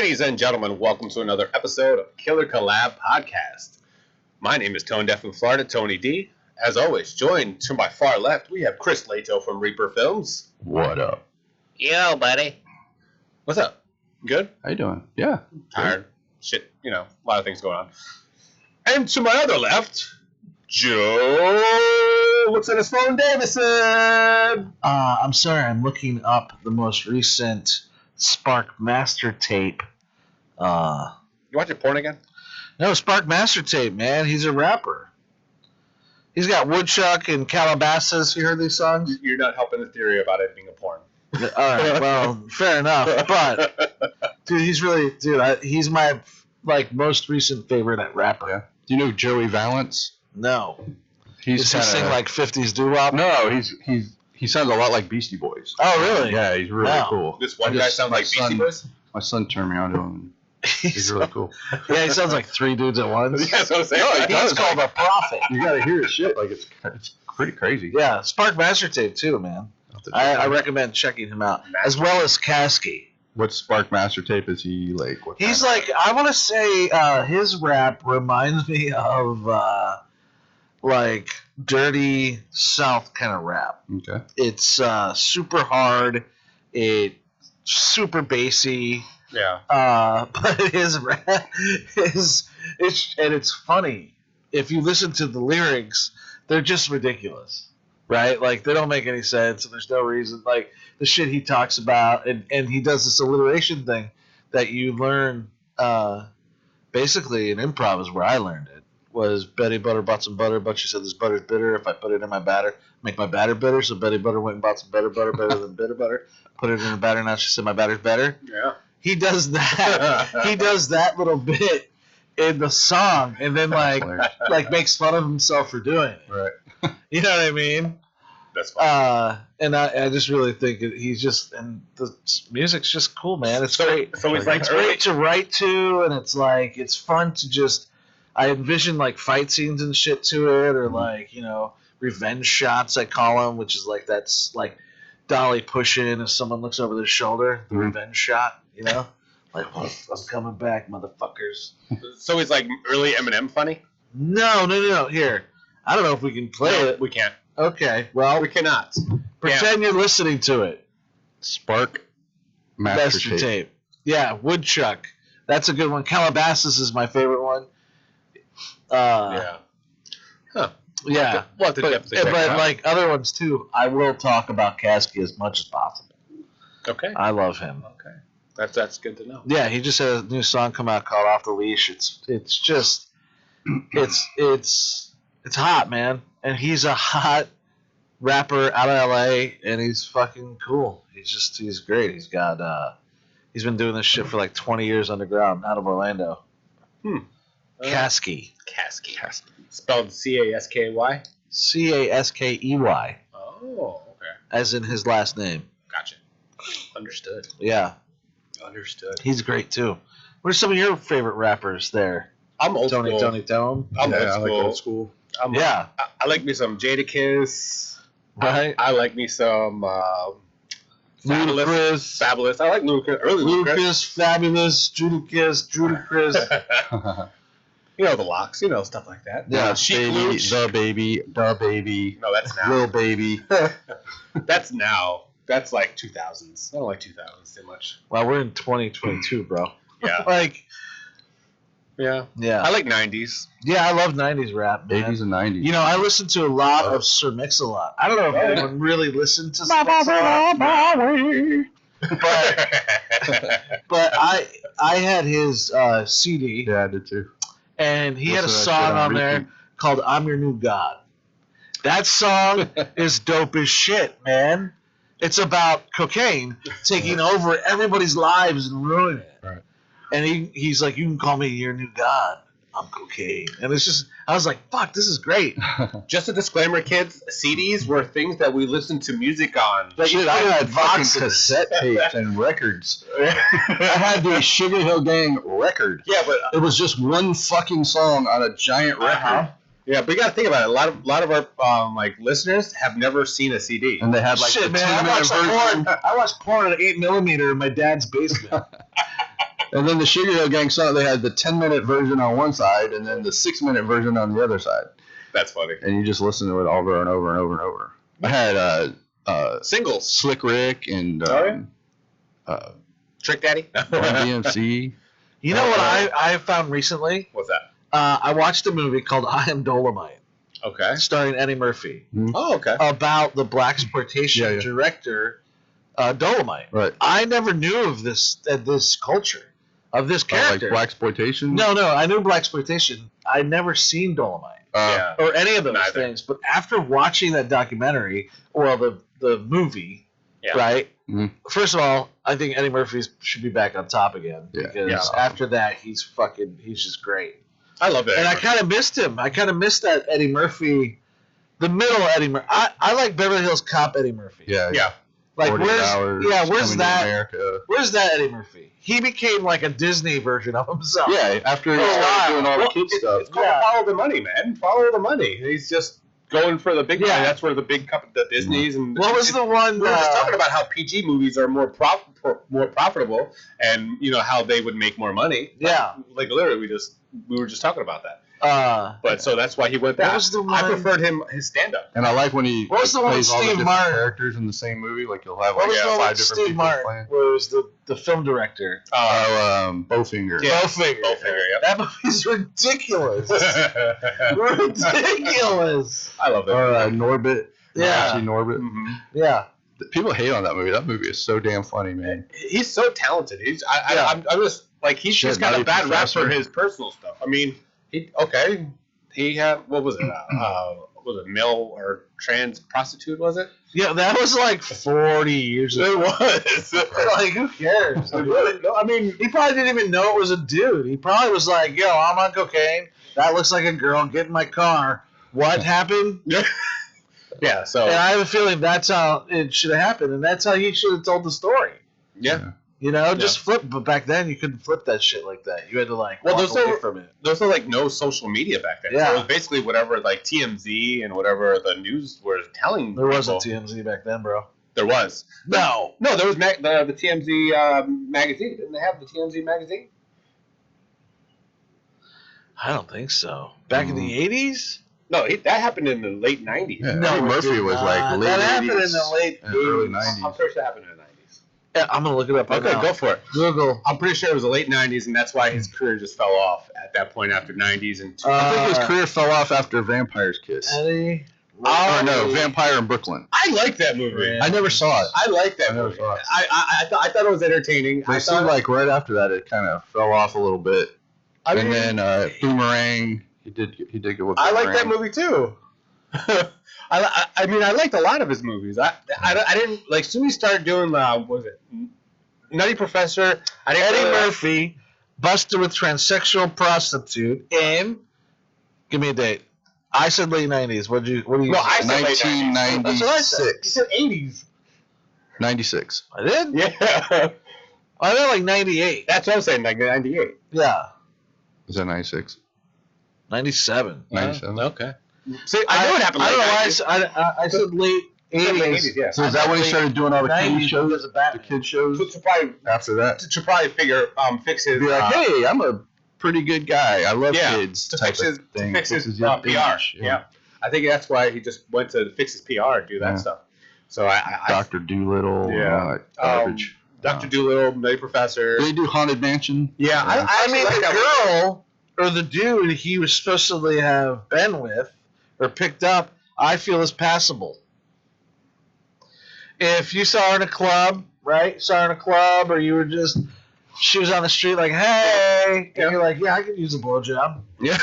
Ladies and gentlemen, welcome to another episode of Killer Collab Podcast. My name is Tone Deaf from Florida, Tony D. As always, joined to my far left, we have Chris Lato from Reaper Films. What up? Yo, buddy. What's up? Good? How you doing? Yeah. Tired. Shit, a lot of things going on. And to my other left, Joe looks at his phone, Davison. I'm sorry, I'm looking up the most recent Spark Master tape. You watching porn again? No, Spark Master tape, man. He's a rapper. He's got Woodchuck and Calabasas. You heard these songs? You're not helping the theory about it being a porn. All right, well, fair enough. But, dude, he's my, most recent favorite rapper. Yeah. Do you know Joey Valance? No. Does he sing like 50s doo-wop? No, he sounds a lot like Beastie Boys. Oh, really? Yeah, he's really cool. This one guy sounds like Beastie Boys? My son turned me on to him. He's really cool. Yeah, he sounds like three dudes at once. Yeah, that's what I'm saying. He's called a prophet. You gotta hear his shit. It's pretty crazy. Yeah, Spark Master tape too, man. I recommend checking him out, as well as Kasky. What Spark Master tape is he like? He's like, I want to say his rap reminds me of dirty South kind of rap. Okay. It's super hard, it's super bassy. Yeah. But his rap it's funny. If you listen to the lyrics, they're just ridiculous. Right? Like, they don't make any sense, and there's no reason. Like, the shit he talks about, and he does this alliteration thing that you learn, basically in improv is where I learned it, was Betty Butter bought some butter, but she said this butter's bitter. If I put it in my batter, make my batter bitter. So Betty Butter went and bought some better butter than bitter butter. Put it in her batter, now she said my batter's better. Yeah. He does that. He does that little bit in the song, and then, makes fun of himself for doing it. Right. You know what I mean? That's fine. And I just really think he's just, and the music's just cool, man. It's great. So he's like it's great to write to, and it's fun to just. I envision fight scenes and shit to it, or revenge shots I call them, which is that's dolly pushing if someone looks over their shoulder, the revenge shot, I'm coming back, motherfuckers. So he's like early Eminem funny? No. Here. I don't know if we can play it. We can't. Okay, well, We cannot. pretend you're listening to it. Spark Master tape. Yeah, Woodchuck. That's a good one. Calabasas is my favorite one. Yeah. Huh. Yeah. We'll have to definitely check it out. But other ones too, I will talk about Kasky as much as possible. Okay. I love him. Okay. That's good to know. Yeah, he just had a new song come out called Off the Leash. It's hot, man. And he's a hot rapper out of LA, and he's fucking cool. He's great. He's he's been doing this shit for 20 years underground out of Orlando. Kasky. Kasky. Spelled Casky? Caskey. Oh, okay. As in his last name. Gotcha. Understood. Yeah. Understood. He's great too. What are some of your favorite rappers there? I'm old Tony school. I'm old I school. like old school. I like me some Jadakiss. Right. I like me some Ludacris. Fabulous. I like Ludacris. Early Lucas, Fabulous, Judakis. The locks. Stuff like that. Yeah. Chic Baby, the baby. No, that's now. Lil Baby. That's now. That's 2000s. I don't like 2000s too much. Well, we're in 2022, bro. Yeah. Yeah. Yeah. I like 90s. Yeah, I love 90s rap, man. 80s and 90s. I listen to a lot of Sir Mix-a-Lot. I don't know if anyone really listened to Sir Mix-a-Lot. But I had his CD. Yeah, I did too. And he had a Listen to that song shit on on there repeat. called I'm Your New God. That song is dope as shit, man. It's about cocaine taking over everybody's lives and ruining it. Right. And he's like, you can call me your new God. I'm cocaine. And it's just, I was like, fuck, this is great. Just a disclaimer, kids. CDs were things that we listened to music on. Shit, I had fucking boxes. cassette tapes and records. I had the Sugar Hill Gang record. Yeah, but It was just one fucking song on a giant record. Yeah, but you got to think about it. A lot of our listeners have never seen a CD. And they had Shit, the man, 2-minute version. I watched porn at 8mm in my dad's basement. And then the Sugar Hill Gang song, they had the 10-minute version on one side and then the 6-minute version on the other side. That's funny. And you just listen to it over and over and over and over. I had Singles. Slick Rick and Trick Daddy. Run DMC. You know what I found recently? What's that? I watched a movie called I Am Dolomite, Okay. starring Eddie Murphy, Oh, okay. about the blaxploitation director Dolomite. Right. I never knew of this culture, of this character. Like blaxploitation? No, I knew blaxploitation. I'd never seen Dolomite Yeah. or any of those Neither. things. But after watching that documentary, or the movie, Yeah. right? Mhm. First of all, I think Eddie Murphy should be back on top again, Yeah. because Yeah. after that, he's just great. I love that. And I kind of missed him. I kind of missed that Eddie Murphy, the middle Eddie Murphy. I like Beverly Hills Cop Eddie Murphy. Yeah. Yeah. Like 48 hours, where's Coming to that? America. Where's that Eddie Murphy? He became like a Disney version of himself. Yeah, after he started doing all the kid stuff. It's called follow the money, man. Follow the money. He's just going for the big money. Yeah. That's where the big the Disneys and What was the one? we were just talking about how PG movies are more profitable, and you know how they would make more money. Yeah. Like literally, we were just talking about that. Uh, But so that's why he went What that. was the I one- preferred his stand up. And I like when he What was the one plays with all the Steve different Martin? characters in the same movie. Like you'll have what like was the one 5 with different Steve people Martin? playing. Was the film director? Bowfinger. Yeah. Bowfinger. Bowfinger, That movie's ridiculous. I Ridiculous. love that. Or Norbit. Yeah. Actually, Norbit. Mhm. Yeah. People hate on that movie. That movie is so damn funny, man. He's so talented. I'm just like he's Shit, just got a Nutty bad rap Professor. for his personal stuff. I mean, he had what was it? Was it male or trans prostitute? Was it? Yeah, that was like 40 years ago. It was. Like, who cares? Really? No, I mean, He probably didn't even know it was a dude. He probably was like, yo, I'm on cocaine. That looks like a girl. Get in my car. What happened? yeah. So And I have a feeling that's how it should have happened. And that's how he should have told the story. yeah. You know, just flip. But back then, you couldn't flip that shit like that. You had to, like, Well, walk there's away no- from it. There was like no social media back then. So Yeah. it was basically whatever like TMZ and whatever the news was telling. There wasn't people. TMZ back then, bro. There was. No. No, there was the TMZ magazine. Didn't they have the TMZ magazine? I don't think so. Back in the 80s? No, that happened in the late 90s. Yeah, No, Eddie it Murphy did was like not. late That 80s happened in the late and early 80s. 90s. I'm pretty sure that happened in the 90s. Yeah, I'm going to look it up right Okay, now. go for it. Google. I'm pretty sure it was the late 90s, and that's why his career just fell off at that point after 90s and I think his career fell off after Vampire's Kiss. Eddie. Oh no, Vampire in Brooklyn. I like that movie. Yeah. I never saw it. I like that I never movie. saw it. I thought it was entertaining. But it seemed like right after that it kind of fell off a little bit. And then Boomerang, he did good with I Boomerang. like that movie too. I mean, I liked a lot of his movies. I didn't like. Soon he started doing what was it, Nutty Professor. I didn't Eddie really- Murphy busted with transsexual prostitute in. Give me a date. I said late 90s. What do you? No, I said late 90s. That's what I said. You 96. said 80s. 96. I did. Yeah, I meant like 98. that's what I'm saying. Like 98. Yeah, Is that 96? 97. 97. Okay. See, I know what happened. I don't know why late 90s. I said late You said late 80s. 80s, yeah. So is that when he started doing all the 90s kid shows? because of The Batman. kid shows To probably after that? to probably figure fix his Be like, hey, I'm a pretty good guy. I love yeah, kids. to type fix his of thing. to fix his your PR. image. Yeah. I think that's why he just went to fix his PR and do that Yeah. stuff. So I Dr. Doolittle. Yeah. And all that garbage. Dr. Doolittle, Nutty Professor. Did they do Haunted Mansion? Yeah, Yeah. I mean, like that the girl or the dude he was supposed to have been with or picked up, I feel is passable. If you saw her in a club, right? Saw her in a club, or you were just, she was on the street like, hey, Yeah. and you're like, yeah, I could use a blowjob. Yeah.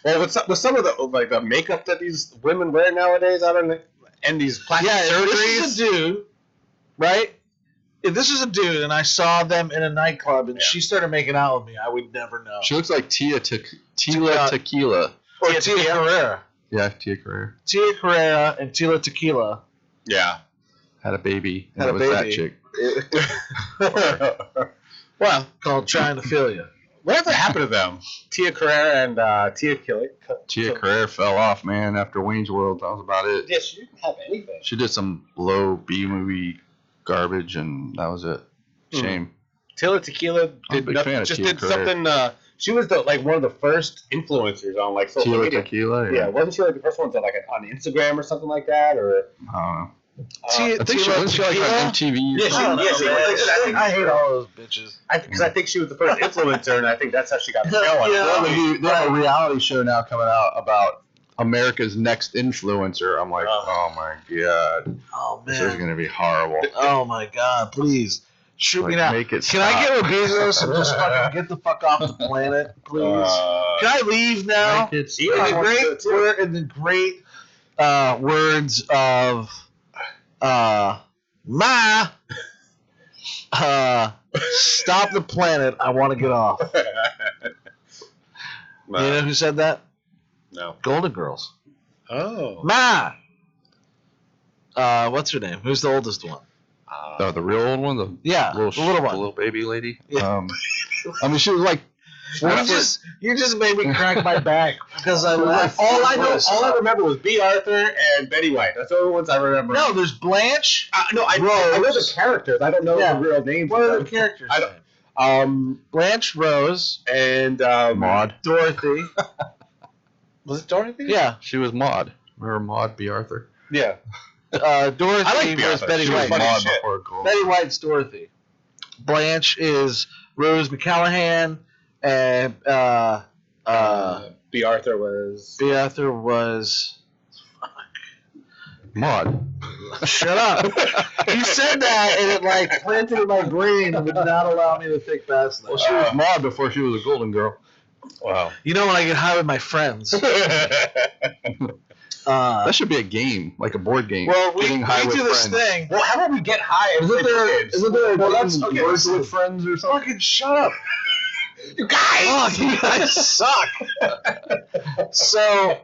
Well, with some of the like the makeup that these women wear nowadays, I don't know, and these plastic Yeah, if surgeries. this is a dude, right? If this is a dude and I saw them in a nightclub and Yeah. she started making out with me, I would never know. She looks like Tila Tequila. Tequila. Or Tia Tia Carrera. Yeah, Tia Carrera. Tia Carrera and Tila Tequila. Yeah. Had a baby. And Had it a was baby. that chick. Well, Called Trying to Feel You. whatever happened to them? Tia Carrera and Tia Kelly. Tia Carrera fell off, man, after Wayne's World. That was about it. Yeah, she didn't have anything. She did some low B movie garbage, and that was it. Shame. Tila Tequila I'm a big fan of just Tia did Carrere. something. She was one of the first influencers on like social Tila media. Tequila. Yeah, wasn't she like the first one to like on Instagram or something like that? Or I don't know. Tia- I think she Tila was like Tequila? on MTV. Or Yeah, something. she was. I hate all those bitches. Because I think she was the first influencer, and I think that's how she got the show on. Yeah. They have a reality show now coming out about America's Next Influencer. I'm like, oh my god, Oh this is man. gonna be horrible. Oh my god, please. Shoot Like, me now. make it Can I stop. get a business and just fucking get the fuck off the planet, please? Can I leave now? Make it Yeah. In the great words of Ma, stop the planet. I want to get off. You know who said that? No. Golden Girls. Oh. Ma. What's her name? Who's the oldest one? Oh, the real old one, the Yeah, the little one. the little baby lady. Yeah. I mean, she was like, You just made me crack my back because I laughed. all I remember was B. Arthur and Betty White. That's the only ones I remember. No, there's Blanche. I know the characters. I don't know Yeah. the real names. What of are them. the characters? I don't- Blanche, Rose, and Maud. Dorothy. Was it Dorothy? Yeah, She was Maud. Remember Maud B. Arthur? Yeah. Dorothy I like was Beyonce. Betty She was White. funny as Maud shit. before Gold. Betty White's Dorothy. Blanche is Rose McCallaghan, and B. Arthur was. B. Arthur was. Maud. Shut up! You said that, and it like planted in my brain and would not allow me to think past that. Well, she was Maud before she was a Golden Girl. Wow. You know when I get high with my friends. That should be a game, like a board game. Well, we Getting high do with this friends. thing. Well, how about we get high and play games? Isn't there a Well, game, that's- okay, Words listen. with Friends or something? Fucking shut up! You guys! Oh, you guys suck. So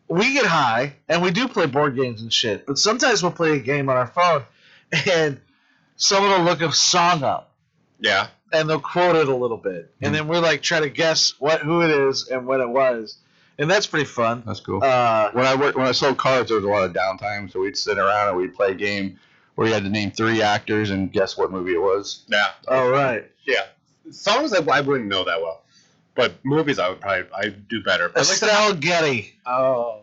we get high and we do play board games and shit. But sometimes we'll play a game on our phone, and someone will look a song up Yeah. and they'll quote it a little bit, and then we're like try to guess who it is and when it was, and that's pretty fun. That's cool. Uh, When I sold cards, there was a lot of downtime, so we'd sit around and we'd play a game where you had to name 3 actors and guess what movie it was. Yeah. all right. Yeah. Songs I wouldn't know that well, but movies I'd do better. But Estelle Getty. oh.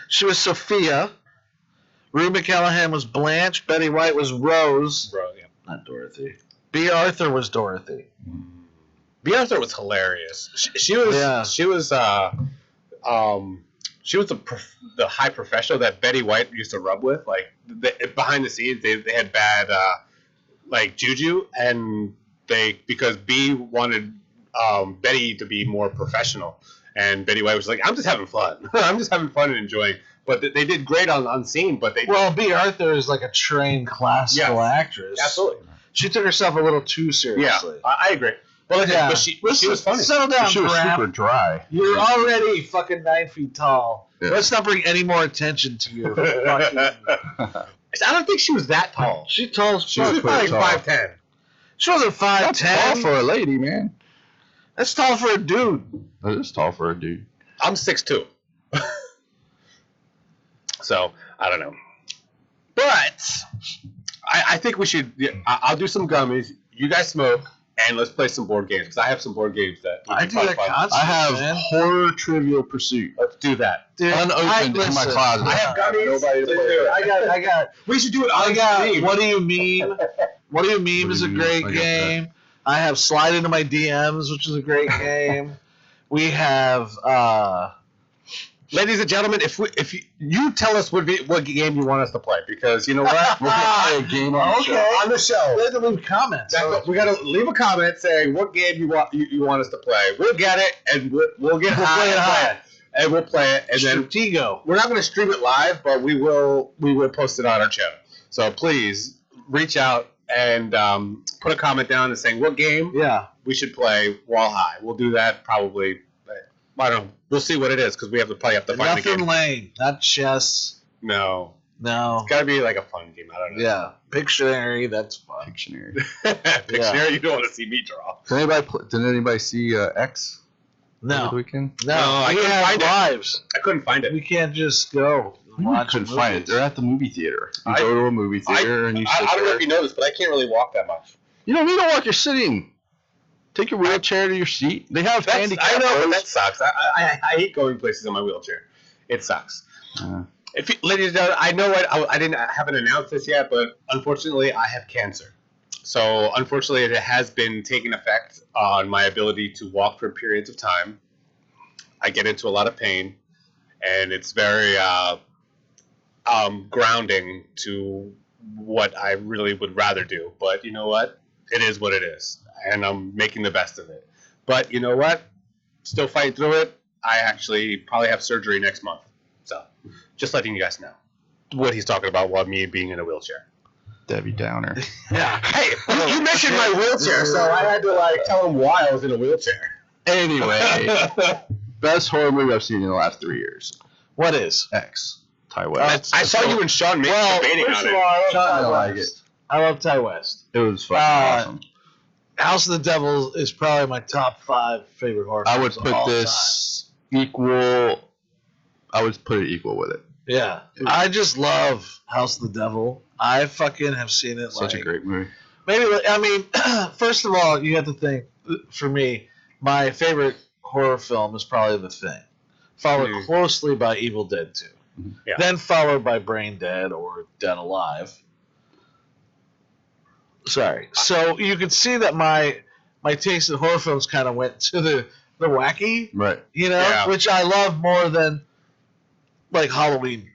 She was Sophia. Rue McCallaghan was Blanche. Betty White was Rose. Bro, yeah. Not Dorothy. B. Arthur was Dorothy. B. Arthur was hilarious. She was Yeah. she was the high professional that Betty White used to rub with. Like behind the scenes, they had bad like juju, and because B wanted Betty to be more professional, and Betty White was like, "I'm just having fun. I'm just having fun and enjoying." But they did great on scene. But Well, B. Arthur is like a trained classical actress. absolutely. She took herself a little too Yeah, seriously. I agree. Well, Yeah. but she was funny. Settle down, She was crap. super dry. You're already fucking 9 feet tall. Yeah. Let's not bring any more attention to your fucking... I don't think she was that tall. She tall. She was She was probably pretty tall. 5'10". She wasn't That's tall 5'10". for a lady, man. That's tall for a dude. That is tall for a dude. I'm 6'2". So I don't know, but I think we should. I'll do some gummies. You guys smoke, and let's play some board games because I have some board games that would I be do that fun. constantly, I have man. Horror Trivial Pursuit. Let's do that. Dude, Unopened in my closet. I have gummies. Nobody to play with. I got. We should do it I on got. stream. What do you mean? What do you mean What is do a you mean? great I got game. I have Slide Into My DMs, which is a great game. We have. Ladies and gentlemen, if you tell us what game you want us to play, because you know what, We're gonna play a game on the show. on the show. We have to leave comments. We gotta leave a comment saying what game you want us to play. We'll get it, and we'll get We'll high play it and high. play it, and we'll play it, and then Stratego. we're not going to stream it live, but we will post it on our channel. So please reach out and put a comment down and saying what game Yeah. we should play while high. We'll do that probably. I don't know. We'll see what it is because we have to play up the fight Nothing game. lame. Not chess. No, No. it's got to be like a fun game. I don't know. Yeah. Pictionary. That's fun. Pictionary. Pictionary, you don't want to see me draw. Did anybody see X over the No. weekend? No. No, I we couldn't have find it. lives. I couldn't find it. We can't just go and I watch couldn't find it. movies. They're at the movie theater. You I- go to a movie theater and you I sit don't know there. if you know this, but I can't really walk that much. You don't need to walk. You're sitting. Take your wheelchair to your seat. They have handicap. I know, but rows. that sucks. I hate going places in my wheelchair. It sucks. Ladies and gentlemen, I know I haven't announced this yet, but unfortunately, I have cancer. So unfortunately, it has been taking effect on my ability to walk for periods of time. I get into a lot of pain, and it's very grounding to what I really would rather do. But you know what? It is what it is, and I'm making the best of it. But you know what? Still fighting through it. I actually probably have surgery next month. So just letting you guys know what he's talking about while me being in a wheelchair. Debbie Downer. Yeah. Hey, you mentioned my wheelchair, so I had to tell him why I was in a wheelchair. Anyway, best horror movie I've seen in the last 3 years. What is? X. Ty West. I saw you and Sean debating on it. I I love like Ty it. West. I love Ty West. It was fucking awesome. House of the Devil is probably my top 5 favorite horror films I would of put all this equal. I would put it equal with it. time. Yeah. I just love House of the Devil. I fucking have seen it. Such a great movie. Maybe, I mean, first of all, you have to think, for me, my favorite horror film is probably The Thing, followed closely by Evil Dead 2. Yeah. Then followed by Brain Dead or Dead Alive. Sorry. So you can see that my taste in horror films kind of went to the wacky, Right. which I love more than like Halloween.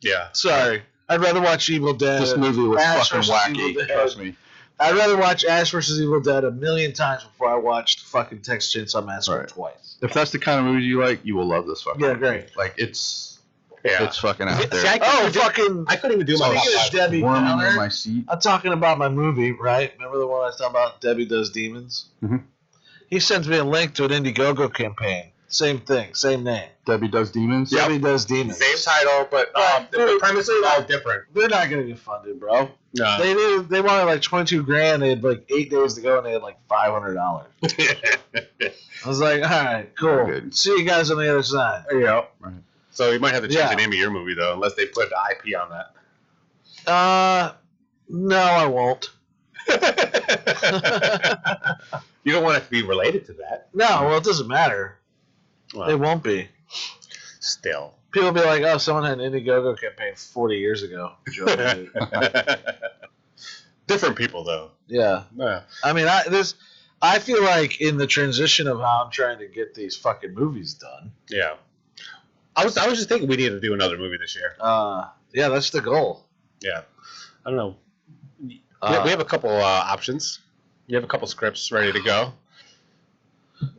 Yeah. Sorry. I'd rather watch Evil Dead. This movie was Ash fucking versus wacky. Evil Dead. Trust me. I'd rather watch Ash vs. Evil Dead a million times before I watched fucking Texas Chainsaw Massacre twice. If that's the kind of movie you like, you will love this fucking movie. Great. Like, it's Yeah. fucking out there. See, I couldn't even do my Speaking top of five. Debbie Worming in Downer, my seat. I'm talking about my movie, right? Remember the one I was talking about, Debbie Does Demons? Mhm. He sends me a link to an Indiegogo campaign. Same thing, same name. Debbie Does Demons. Debbie Does Demons. Same title, but the premise is all different. They're not going to get funded, bro. No. They wanted like $22,000. They had like 8 days to go, and they had like $500. I was like, all right, cool. Good. See you guys on the other side. There you go. Right. So you might have to change Yeah. the name of your movie though, unless they put IP on that. No, I won't. You don't want it to be related to that. No, well, it doesn't matter. Well, It won't be. still. People be like, oh, someone had an Indiegogo campaign 40 years ago. Different people though. Yeah. Yeah. I mean, I feel like in the transition of how I'm trying to get these fucking movies done. Yeah. I was just thinking we need to do another movie this year. Yeah, that's the goal. Yeah. I don't know. We have a couple options. You have a couple scripts ready to go.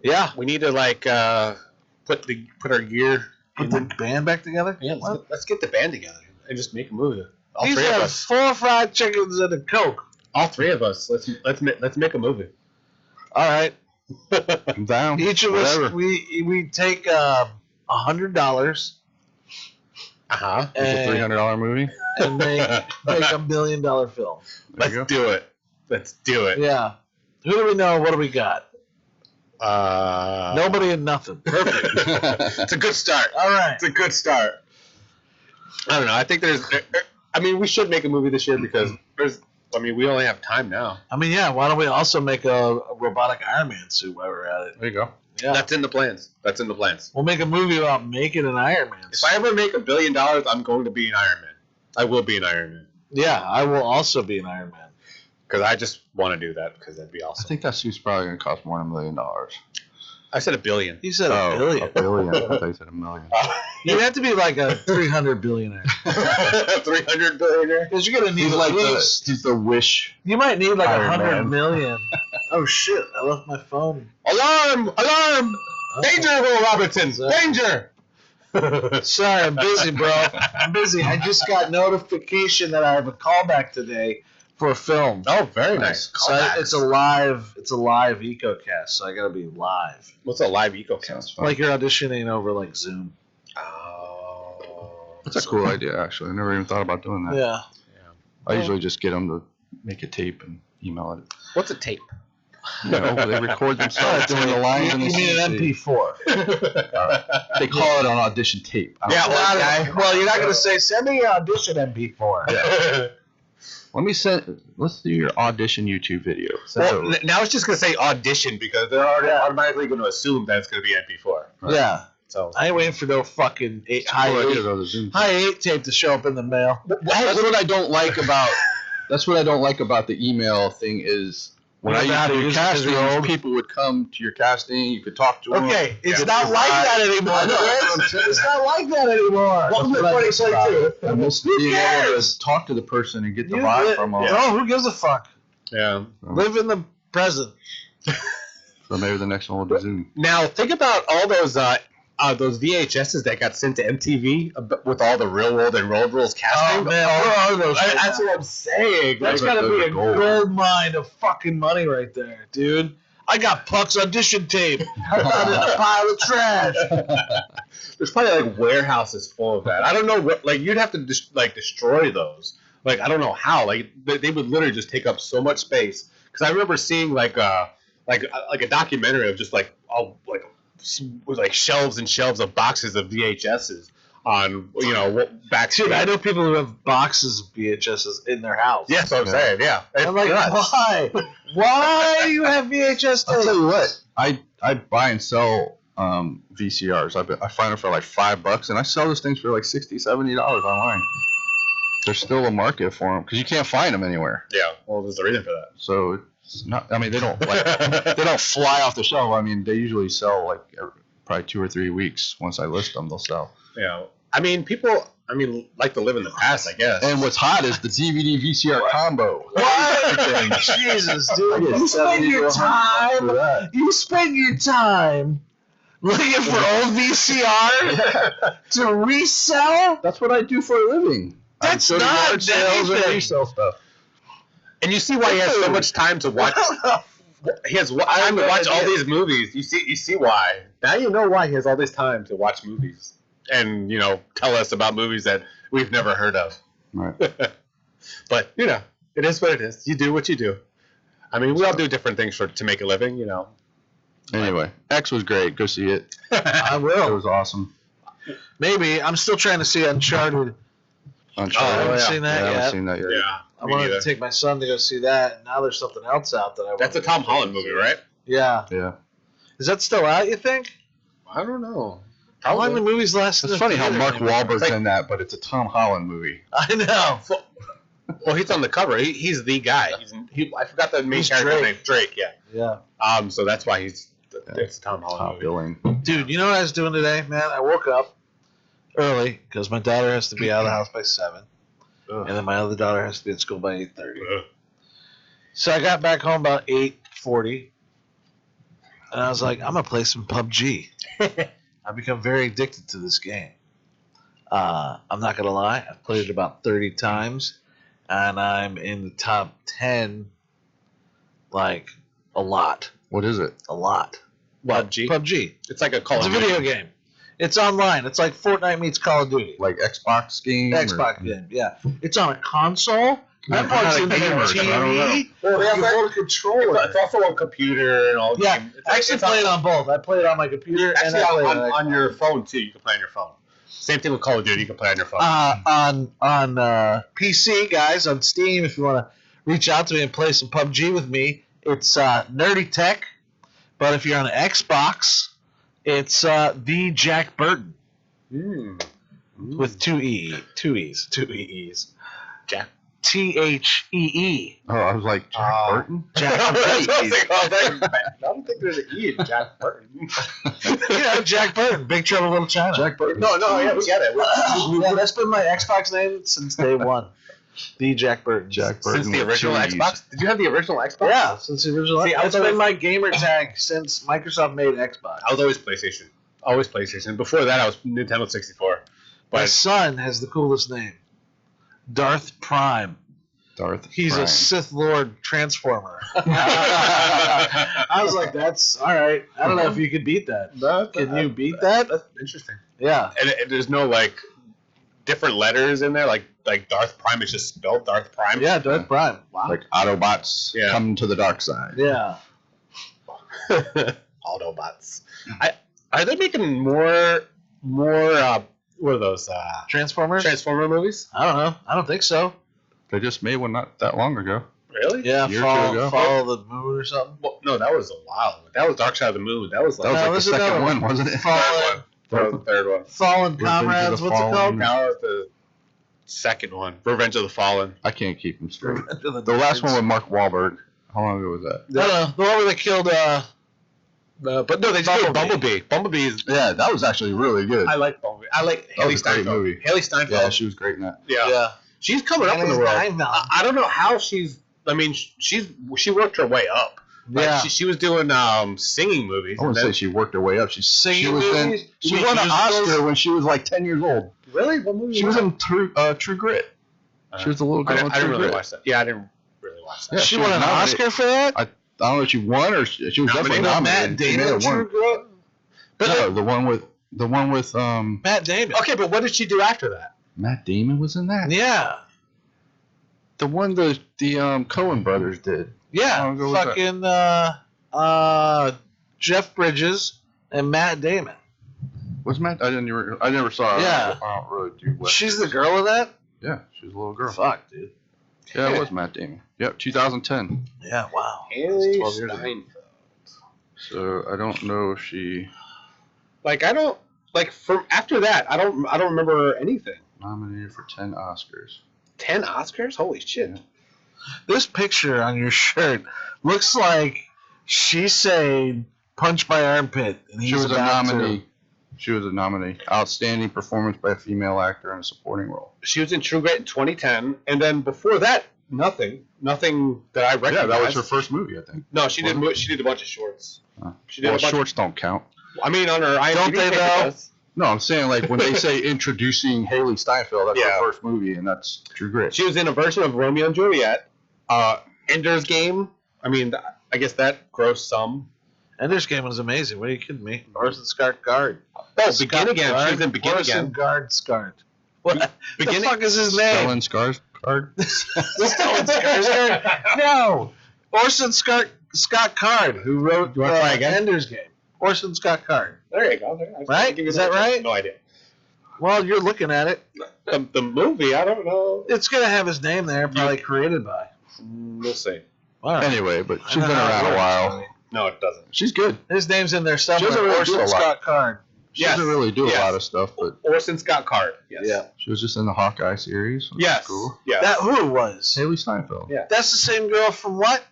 Yeah. We need to put our gear. Put the band back together? Yeah, let's get the band together and just make a movie. All These three of have us. 4 fried chickens and a Coke. All three of us. Let's make a movie. All right. I'm down. Each of Whatever. us, we take $100 Uh-huh. It's a $300 movie. and make a $1 million film. There you Let's do it. Let's do it. Yeah. Who do we know? What do we got? Uh, Nobody and nothing. Perfect. It's a good start. All right. It's a good start. I don't know. I think we should make a movie this year because we only have time now. I mean, yeah. Why don't we also make a robotic Iron Man suit while we're at it? There you go. Yeah. That's in the plans. We'll make a movie about making an Iron Man If suit. I ever make $1 billion, I'm going to be an Iron Man. I will be an Iron Man Yeah, I will also be an Iron Man. because I just want to do that because that'd be I awesome. think that suit's probably going to cost more than $1 million. I said $1 billion. He said a billion. $1 billion. I thought you said $1 million. You'd have to be like a 300 billionaire. 300 billionaire. Because you're gonna need He's at like least. he's the Wish. You might need like Iron 100 Man. million. Oh shit! I left my phone. Alarm! Alarm! Oh. Danger, Will Robinson! Sorry. Danger! Sorry, I'm busy, bro. I'm busy. I just got notification that I have a callback today for a film. Oh, very nice. So it's a live EcoCast, so I gotta be live. What's a live EcoCast? Sounds fun. Like you're auditioning over like Zoom. Oh. That's a cool idea, actually. I never even thought about doing that. Yeah. I usually just get them to make a tape and email it. What's a tape? You know, they record themselves doing the lines. You and mean an MP4? They call it an audition tape. I don't Yeah, know. well, Well, you're not gonna say send me an audition MP4. Let's do your audition YouTube video. Well, now it's just gonna say audition because they're already automatically going to assume that it's gonna be MP4. Right. Yeah. So I ain't waiting for no fucking high 8 tape to show up in the mail. That's what I don't like about. That's what I don't like about the email thing is when I used to do casting, people would come to your casting. You could talk to them. Okay, it's not like that anymore. It's not like that anymore. Welcome to 2022. I miss being able to talk to the person and get the vibe from them. Oh, who gives a fuck? Yeah. Live in the present. So maybe the next one will do Zoom. Now think about all those VHSs that got sent to MTV with all the Real World and Road Rules casting. Oh man, where are those? That's what I'm saying. That's gotta be a gold mine of fucking money right there, dude. I got Puck's audition tape. I found it in a pile of trash. There's probably like warehouses full of that. I don't know what. Like you'd have to destroy those. Like I don't know how. Like they would literally just take up so much space. Because I remember seeing like a documentary of just like all like shelves and shelves of boxes of VHSs on back. Dude, I know people who have boxes of VHSs in their house. Yeah, that's what I'm saying. Yeah, I'm like, why? Why do you have VHS tapes? I'll tell you what. I buy and sell VCRs. I find them for like $5, and I sell those things for like $60, $70 online. There's still a market for them because you can't find them anywhere. Yeah, well, there's a reason for that. So it's not. I mean, they don't fly off the shelf. I mean, they usually sell like probably 2 or 3 weeks. Once I list them, they'll sell. Yeah, I mean, people. Like to live in the past, I guess. And what's hot is the DVD VCR combo. What? Jesus, dude! You spend your time. You spend your time looking for old VCR to resell. That's what I do for a living. That's not sales and resell stuff. And you see why he has so much time to watch. He has time to watch all these movies. You see why. Now you know why he has all this time to watch movies and tell us about movies that we've never heard of. Right. But it is what it is. You do what you do. I mean, we all do different things to make a living. Anyway, X was great. Go see it. I will. It was awesome. Maybe I'm still trying to see Uncharted. I haven't seen that yet. I haven't seen that yet. Yeah. I wanted to take my son to go see that, and now there's something else out that I want. That's a Tom Holland movie, right? Yeah. Yeah. Is that still out, you think? I don't know. How long the movies last? It's funny how Mark Wahlberg's in that, but it's a Tom Holland movie. I know. Well, he's on the cover. He's the guy. I forgot the main character's name. Drake, yeah. Yeah. So that's why it's a Tom Holland movie. Billing. Dude, you know what I was doing today, man? I woke up early because my daughter has to be out of the house by 7. Ugh. And then my other daughter has to be at school by 8:30. So I got back home about 8:40, and I was like, I'm gonna play some PUBG. I've become very addicted to this game. I'm not gonna lie, I've played it about 30 times, and I'm in the top 10, like a lot. What is it? A lot. PUBG. PUBG. It's like a Call It's of a Duty. video game. It's online. It's like Fortnite meets Call of Duty. Like Xbox game? Xbox game, yeah. It's on a console. That part's in the TV. Well, You hold a controller. It's also on computer and all. Yeah, I actually play it on both. I play it on my computer and I play it on your phone too. You can play on your phone. Same thing with Call of Duty. You can play on your phone. On PC, guys, on Steam. If you want to reach out to me and play some PUBG with me, it's Nerdy Tech. But if you're on Xbox, it's the Jack Burton with two E's. Jack. Thee. Oh, I was like, Jack Burton? Jack I don't think there's an E in Jack Burton. Jack Burton, Big Trouble in Little China. Jack Burton. No, yeah, we get it. Yeah, that's been my Xbox name since day one. The Jack Burton. Jack Burton. Since the original Xbox? Did you have the original Xbox? Yeah, since the original. See, That's been my gamer tag since Microsoft made Xbox. I was always PlayStation. Always PlayStation. Before that, I was Nintendo 64. My But son has the coolest name, Darth Prime. He's Prime. a Sith Lord Transformer. I was like, that's all right. I don't know if you could beat that. Can you beat that? That's interesting. Yeah. And there's no different letters in there, like Darth Prime is just spelled Darth Prime. Yeah, Darth Prime. Wow. Like Autobots come to the dark side. Yeah. Autobots. Are they making more? What are those? Transformers? Transformer movies? I don't know. I don't think so. They just made one not that long ago. Really? Yeah, A year or two ago. follow the moon or something. Well, no, that was a while. That was Dark Side of the Moon. That was like, That No, was this like is the second another one, wasn't it? Fallen, that was the third one. Fallen Revenge of Comrades. the What's it Fallen. called? That was the second one. Revenge of the Fallen. I can't keep them straight. Revenge of The last one with Mark Wahlberg. How long ago was that? No, the one where they killed. But no, they just killed Bumblebee. Bumblebee. Bumblebee is. Yeah, that was actually really good. I like Bumblebee. I like That Haley was a great Steinfeld. movie. Haley Steinfeld. Yeah, she was great in that. Yeah. She's coming up in the Haley world. Steinfeld. I don't know how she's. I mean, she worked her way up. Like, Yeah. she was doing singing movies. I wouldn't and say then- she worked her way up. She Singing was in. movies? She You won mean an musicals? Oscar when she was like 10 years old. Really? What movie? She was in True Grit. She was the little girl I in didn't True really Grit. watch that. Yeah, I didn't really watch that. Yeah, she she won was an nominated. Oscar for that. I don't know if she won or she was definitely Nominated? nominated. Matt She may Damon, have won. True Grit. But No, the one with Matt Damon. okay, but what did she do after that? Matt Damon was in that. Yeah. The one the Coen brothers did. Yeah. I'll go with Fucking Jeff Bridges and Matt Damon. Was Matt? I never saw her. Yeah. I don't really do what. She's the girl in that. Yeah, she was a little girl. Fuck, dude. Yeah, it was Matt Damon. Yep, 2010. Yeah. Wow. Haley 12 years ago. Steinfeld. So I don't know if she Like I don't like from after that. I don't remember anything. nominated for 10 Oscars. 10 Oscars? Holy shit! This picture on your shirt looks like she's saying "punch my armpit," and She he's was a about nominee. She was a nominee. Outstanding performance by a female actor in a supporting role. She was in True Grit in 2010, and then before that, nothing that I recognized. Yeah, that was her first movie, I think. No, she did a bunch of shorts. She did Well, a bunch. shorts don't count. I mean, on her IMDb Don't they, page, it though? does. No, I'm saying like when they say introducing Steinfeld, that's Yeah. her first movie, and that's True Grit. She was in a version of Romeo and Juliet, Ender's Game. I mean, I guess that grossed some. Ender's Game was amazing. What are you kidding me? Orson Scott Card. Oh, Begin Again. She was in Begin Orson Again. Guard Scart. What Begin the fuck is his name? Stellan Skarsgård. Stellan Skarsgård? No. Orson Scott Card, who wrote You wanna try again? Ender's Game. Orson Scott Card. There you go. Right? Is that right? No idea. Well, you're looking at it. The movie, I don't know. It's going to have his name there, probably created by. We'll see. All right. Anyway, but she's I been know how it around a works. while. No, it doesn't. She's good. His name's in there somewhere. doesn't really do Orson a lot. Scott Card. She Yes. doesn't really do Yes. a lot of stuff, but Orson Scott Card. Yes. Yeah. she was just in the Hawkeye series. which is Yes. Cool. Yes. That who was? Haley Steinfeld. Yeah. That's the same girl from what?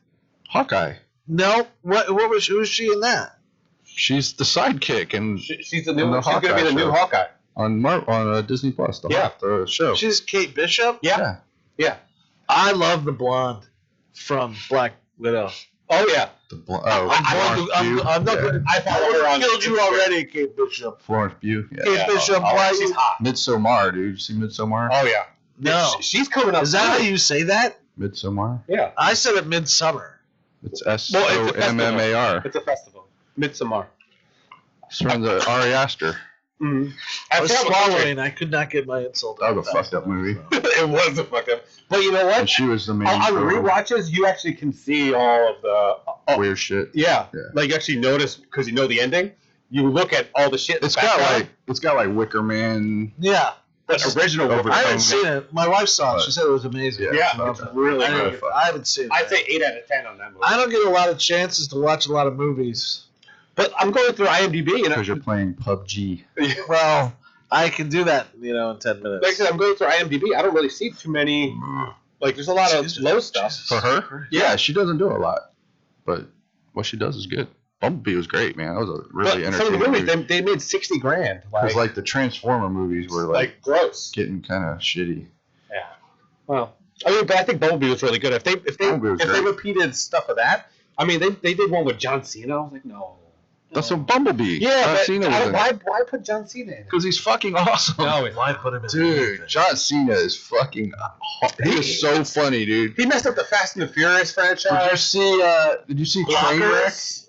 Hawkeye. No. What was who was she in that? She's the sidekick and She's the In new. the She's gonna be Hawkeye the new show. Hawkeye. on Disney Plus. The show. She's Kate Bishop? Yeah. Yeah. I love the blonde from Black Widow. Oh yeah. I'm not going to. I follow her on. Killed you already, Kate Bishop. Florence Pugh. Yeah. Kate Yeah. Bishop, Oh, why she's you? hot. Midsommar, dude. You see Midsommar? Oh yeah. No. She's coming up. Is that how too. you say that? Midsommar. Yeah. I said it midsummer. It's Well, it's a SOMMAR. It's a festival. Midsommar. It's from the Ari Aster. Mm-hmm. I was swallowing. I could not get my insult. That was a fucked up movie. It was a fuck up. But you know And what? she was the main On girl. rewatches, you actually can see all of the Weird shit. yeah. Yeah. Like you actually notice because you know the ending. You look at all the shit. in It's the got background. like Wicker Man. Yeah. the original. Over- Wolverine. I haven't seen it. My wife saw it. She said it was amazing. Yeah, no, it's really I, good. didn't- I haven't seen it. I'd say 8 out of 10 on that movie. I don't get a lot of chances to watch a lot of movies. But I'm going through IMDb and Because you're playing PUBG. Well, I can do that, in 10 minutes. like I said, I'm going through IMDb. I don't really see too many. Like there's a lot of Jesus. low stuff. For her? Yeah, she doesn't do a lot. But what she does is good. Bumblebee was great, man. That was a really But some of entertaining the movies movie. they made $60,000. Because like the Transformer movies were like gross. getting kind of shitty. Yeah. Well, I mean, but I think Bumblebee was really good. If they Bumblebee was great. repeated stuff of that, I mean, they did one with John Cena. I was like, no. That's a Bumblebee. Yeah, John but Cena was in it. why put John Cena in? Because he's fucking awesome. No, Why put him in Dude, John Cena is fucking. He is so funny, dude. he messed up the Fast and the Furious Did you franchise. see? Did you see Trainwreck?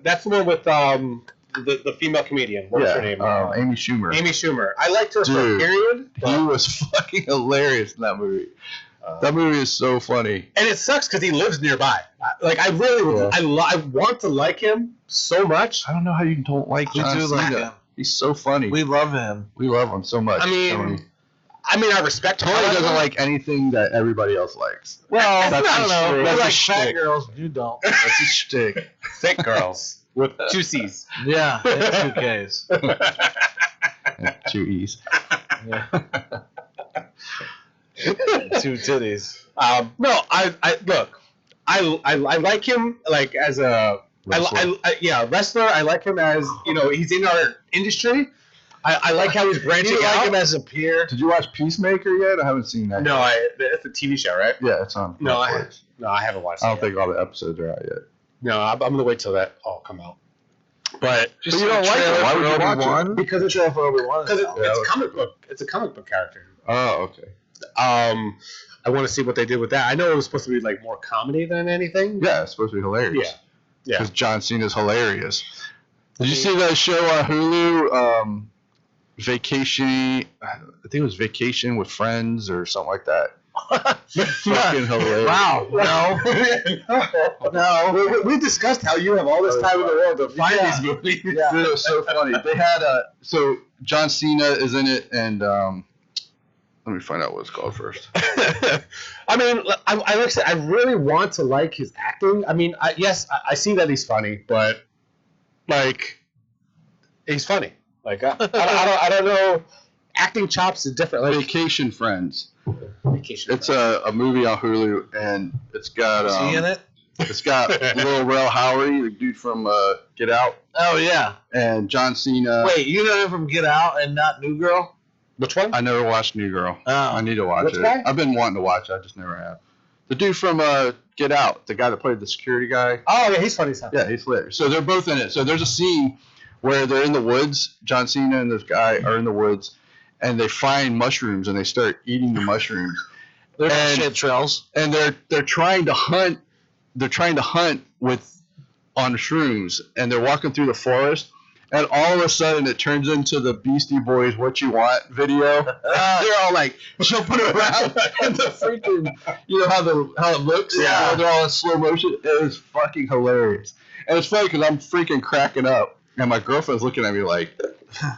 That's the one with the female comedian. What's her name? Amy Schumer. Amy Schumer. I liked her for a Dude, period, He was fucking hilarious in that movie. That movie is so funny. and it sucks because he lives nearby. I really, Yeah. I want to like him so much. I don't know how you don't like We John do Cena. like him. He's so funny. We love him. We love him so much. I mean, Tony. I mean, I respect Tony Collab. doesn't like anything that everybody else likes. Well, That's I don't his know. shtick. You That's like his fat shtick. girls, you don't. That's his shtick. Thick girls with 2 C's. Yeah, and 2Ks. And 2 E's. Yeah. 2 titties. No, I look. I like him like as a wrestler. I like him as he's in our industry. I like how he's branching You like out. him as a peer? Did you watch Peacemaker yet? I haven't seen that. No, yet. it's a TV show, right? Yeah, it's on. No, Netflix. I haven't watched. I it don't yet. think all the episodes are out yet. No, I'm gonna wait till that all come out. But Just you don't like it. Why would you watch it? Obi-Wan? because it's Trailer for Obi-Wan. because is out. it's comic book. It's a comic book character. Oh, okay. I want to see what they did with that. I know it was supposed to be like more comedy than anything. Yeah, it's supposed to be hilarious. Yeah. Because John Cena's hilarious. Did you see that show on Hulu? Vacation. I think it was Vacation with Friends or something like that. Fucking hilarious. Wow. No. We discussed how you have all this time in the world to find Yeah. these movies. Yeah. Dude, it was so funny. They had so John Cena is in it, and let me find out what it's called first. I mean, I like I said, I really want to like his acting. I mean, I see that he's funny, but like, he's funny. Like, I don't know. Acting chops is different. Like, Vacation Friends. Vacation. It's a movie on Hulu, and it's got Is he in it? it's got Lil Rel Howery, the dude from Get Out, Oh, yeah. and John Cena. Wait, you know him from Get Out and not New Girl? Which one? I never watched New Girl. I Oh. need to watch Which it. guy? I've been wanting to watch it. I just never have. The dude from Get Out, the guy that played the security guy. Oh yeah, he's funny as hell. Yeah, he's lit. So they're both in it. So there's a scene where they're in the woods. John Cena and this guy are in the woods, and they find mushrooms and they start eating the mushrooms. They're And- shit trails. And they're trying to hunt. They're trying to hunt on shrooms, and they're walking through the forest. And all of a sudden, it turns into the Beastie Boys "What You Want" video. They're all like jumping around, and the freaking, how it looks. Yeah. They're all in slow motion. It was fucking hilarious, and it's funny because I'm freaking cracking up, and my girlfriend's looking at me like,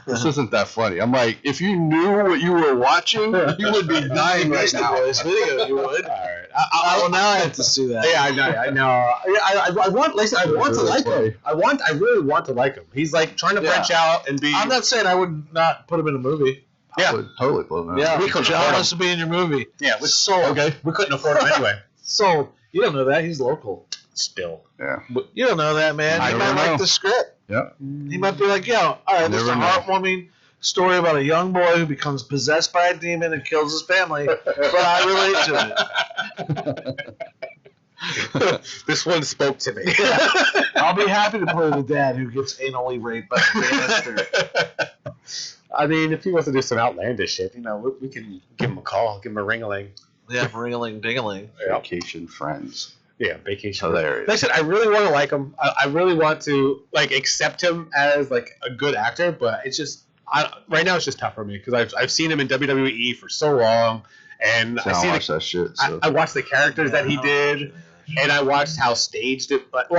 "This isn't that funny." I'm like, "If you knew what you were watching, you would be dying right Beastie now." Boys video, you would. All right. Well, now I have to see that. Yeah, I know. I want, like I said, I want to really like funny. him. I really want to like him. He's like trying to branch out and be. I'm not saying I would not put him in a movie. Yeah. I would totally blow them out. Yeah, We couldn't John afford wants to be in your movie. Yeah, we, Sold. okay. We couldn't afford him anyway. Sold. You don't know that. He's local. Still. Yeah. But you don't know that, man. I He never might know. like the script. Yeah. He might be like, yo, all right, this is a Never know. heartwarming story about a young boy who becomes possessed by a demon and kills his family, but I relate to it. This one spoke to me. I'll be happy to play the dad who gets anally raped by a banister. I mean, if he wants to do some outlandish shit, we can give him a call, give him a ring-a-ling. Yeah, ringling dingling. Vacation Friends. Yeah, vacation. Hilarious. Like I said, I really want to like him. I really want to like accept him as like a good actor, but it's just right now it's just tough for me because I've seen him in WWE for so long, and So I don't watch that shit. So. I watched the characters that he did, and I watched how staged it. But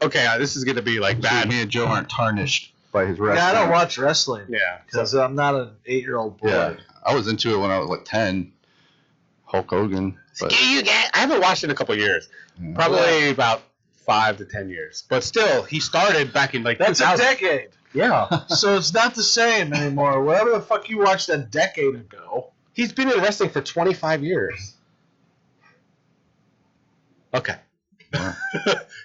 okay, this is gonna be like bad. Me and Joe aren't tarnished by his wrestling. Yeah, I don't watch wrestling Yeah, because I'm not an 8-year-old boy. Yeah, I was into it when I was like 10. Hulk Hogan. But, I haven't watched it in a couple of years. yeah. Probably about 5 to 10 years. But still, he started back in like That's a 2000. decade. Yeah. So it's not the same anymore. Whatever the fuck you watched a decade ago. He's been in wrestling for 25 years. Okay. Yeah.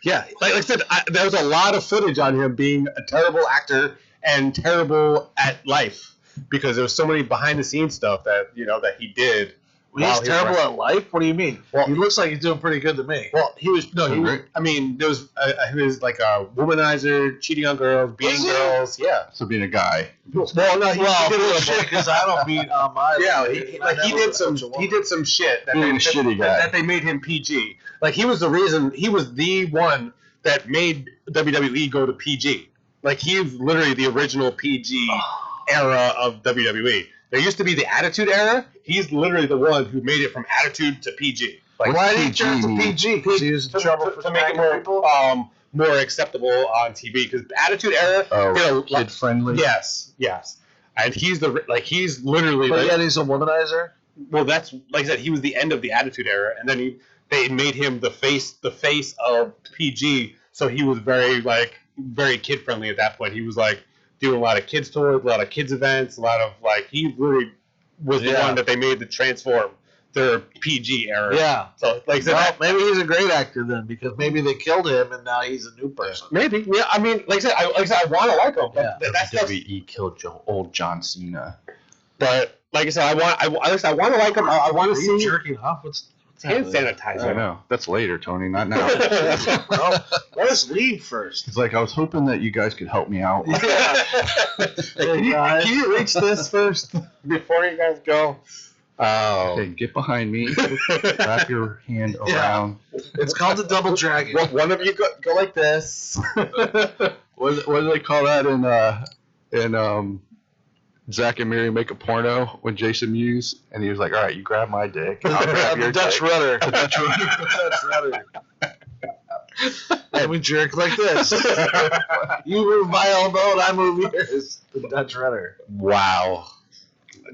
Yeah, like I said, there was a lot of footage on him being a terrible actor and terrible at life because there was so many behind the scenes stuff that that he did. He's while he was terrible wrestling. at life? What do you mean? Well, he looks like he's doing pretty good to me. Well, he was no, he was, Right. I mean, there was he was like a womanizer, cheating on girls, beating Was he? girls. Yeah. So being a guy. Well, no, he Well, did a little shit, bit. because I don't beat on my. Yeah, I he never did some was a woman. shit that Being a shitty guy. that they made him PG. Like he was the reason, he was the one that made WWE go to PG. Like he's literally the original PG era of WWE. There used to be the Attitude Era. He's literally the one who made it from Attitude to PG. Like Why did he PG turn to mean? PG? Because he was in trouble for to make it smacking people? more acceptable on TV. Because Attitude Era, Oh, you know, kid friendly. yes. and he's literally But like, yet he's a womanizer. well, that's like I said, he was the end of the Attitude Era, and then they made him the face of PG. So he was very kid friendly at that point. He was like doing a lot of kids tours, a lot of kids events, a lot of like he really was the one that they made to transform their PG era. Yeah. So like I said, Well, maybe he's a great actor then, because maybe they killed him and now he's a new person. maybe. Yeah, I mean, like I said, I want to like him, but that's WWE killed old John Cena. But like I said, I want to like him. I want to Are you see jerking off? What's hand happening? sanitizer. I know. That's later, Tony, not now. Well, let us leave first. It's like I was hoping that you guys could help me out. Hey, guys. Can you reach this first Before you guys go. Oh. Okay, get behind me. Wrap your hand around. It's called the Double Dragon. One of you go like this. What do they call that in Zack and Miri Make a Porno when Jason Mewes, and he was like, all right, you grab my dick. I'll grab your The Dutch dick. rudder. The Dutch rudder. And we jerk like this. You move my elbow and I move yours. The Dutch rudder. Wow.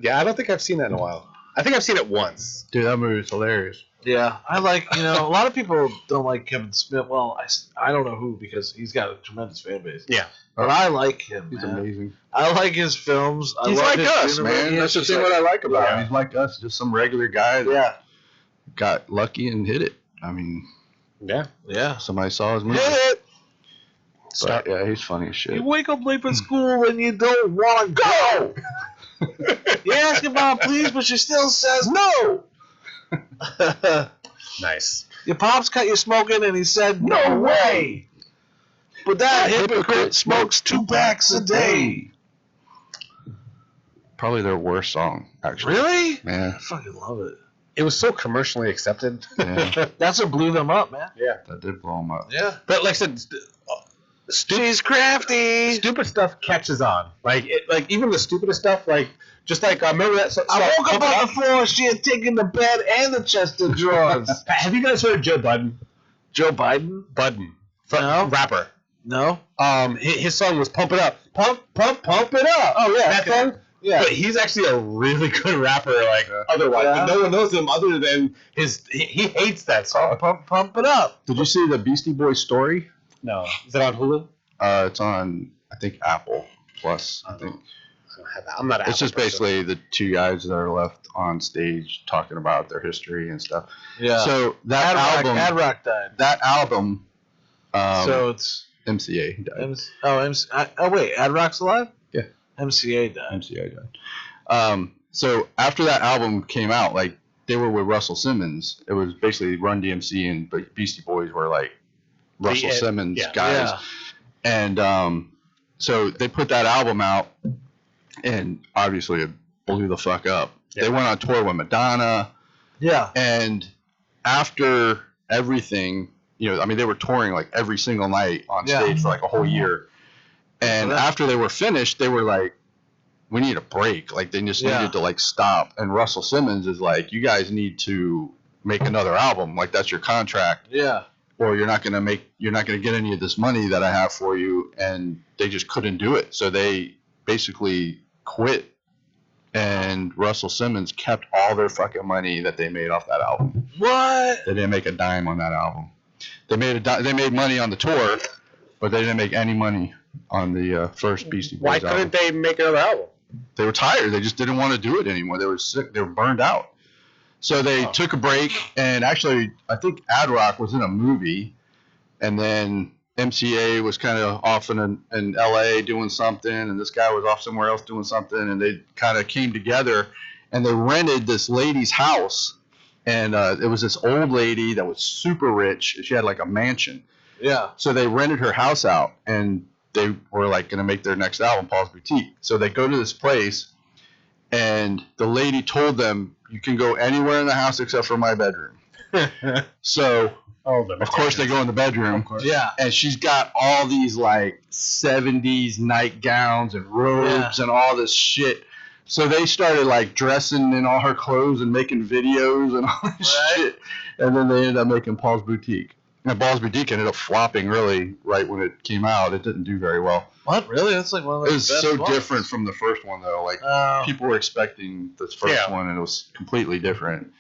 Yeah, I don't think I've seen that in a while. I think I've seen it once. Dude, that movie is hilarious. Yeah, I like, a lot of people don't like Kevin Smith. Well, I don't know who, because he's got a tremendous fan base. Yeah. But I like him, He's man. amazing. I like his films. I He's love like his us, cinema. man. He's That's the just thing like- what I like about him. Yeah. He's like us, just some regular guy that Yeah, got lucky and hit it. I mean, Yeah. yeah. somebody saw his movie. Hit it! But, yeah, he's funny as shit. You wake up late for school and you don't want to go. You ask your mom, please, but she still says no. Nice. Your pops cut you smoking and he said, no way. But that hypocrite smokes 2 packs a day. Probably their worst song, actually. Really? Man, I fucking love it. It was so commercially accepted. yeah, That's what blew them up, man. Yeah. that did blow him up. Yeah. But like I said, She's crafty. stupid stuff catches on. Like even the stupidest stuff, remember that. I woke up on the floor. She had taken the bed and the chest of drawers. Have you guys heard of Joe Budden? Joe Biden? Budden, No. rapper. No. His song was "Pump It Up," pump it up. Oh yeah. That song. Yeah. But he's actually a really good rapper. Otherwise, Yeah. but no one knows him other than he hates that song. Pump it up. Did you see the Beastie Boys story? No, is it on Hulu? It's on, I think, Apple Plus. I think I don't have that. I'm not. it's just basically the 2 guys that are left on stage talking about their history and stuff. Yeah. So that album, Ad Rock died. that album, So it's MCA died. wait, Ad Rock's alive? Yeah. MCA died. MCA died. So after that album came out, like they were with Russell Simmons. It was basically Run DMC and Beastie Boys were like Russell Simmons guys. Yeah. And so they put that album out, and obviously it blew the fuck up. Yeah. They went on tour with Madonna, Yeah. and after everything, they were touring like every single night on stage for like a whole year. And after they were finished, they were like, we need a break. Like they just needed to like stop. And Russell Simmons is like, you guys need to make another album. Like that's your contract. Yeah. Or you're not gonna get any of this money that I have for you. And they just couldn't do it. So they basically quit. And Russell Simmons kept all their fucking money that they made off that album. What? They didn't make a dime on that album. They made money on the tour, but they didn't make any money on the first Beastie Boys Why album. couldn't they make another album? They were tired. They just didn't want to do it anymore. They were sick. They were burned out. So they took a break, and actually, I think Ad Rock was in a movie, and then MCA was kind of off in LA doing something, and this guy was off somewhere else doing something, and they kind of came together, and they rented this lady's house, and it was this old lady that was super rich. She had like a mansion. Yeah. So they rented her house out, and they were like going to make their next album, Paul's Boutique. So they go to this place, and the lady told them, you can go anywhere in the house except for my bedroom. So, of course, they go in the bedroom. Yeah. And she's got all these like 70s nightgowns and robes and all this shit. So they started like dressing in all her clothes and making videos and all this shit. And then they ended up making Paul's Boutique. And Ballsby Deek ended up flopping really right when it came out. It didn't do very well. What? Really? That's like one of the It was best so ones. different from the first one, though. Like, people were expecting this first one, and it was completely different.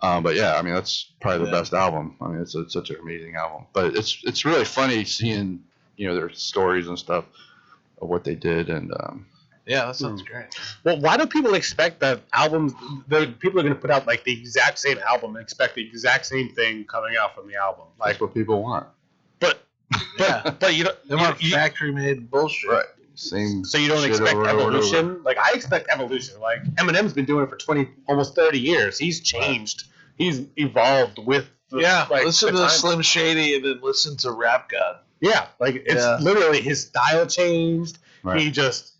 But yeah, I mean, that's probably the best album. I mean, it's such an amazing album. But it's really funny seeing, their stories and stuff of what they did. And yeah, that sounds great. Well, why do people expect that people are going to put out like the exact same album and expect the exact same thing coming out from the album? Like, that's what people want. But you know, They want factory made bullshit. Right. Same. So you don't shit expect over and over and evolution? over. Like, I expect evolution. Like, Eminem's been doing it for almost 30 years. He's changed. He's evolved with listen the to times. Slim Shady and then listen to Rap God. Yeah, like it's literally his style changed. Right. He just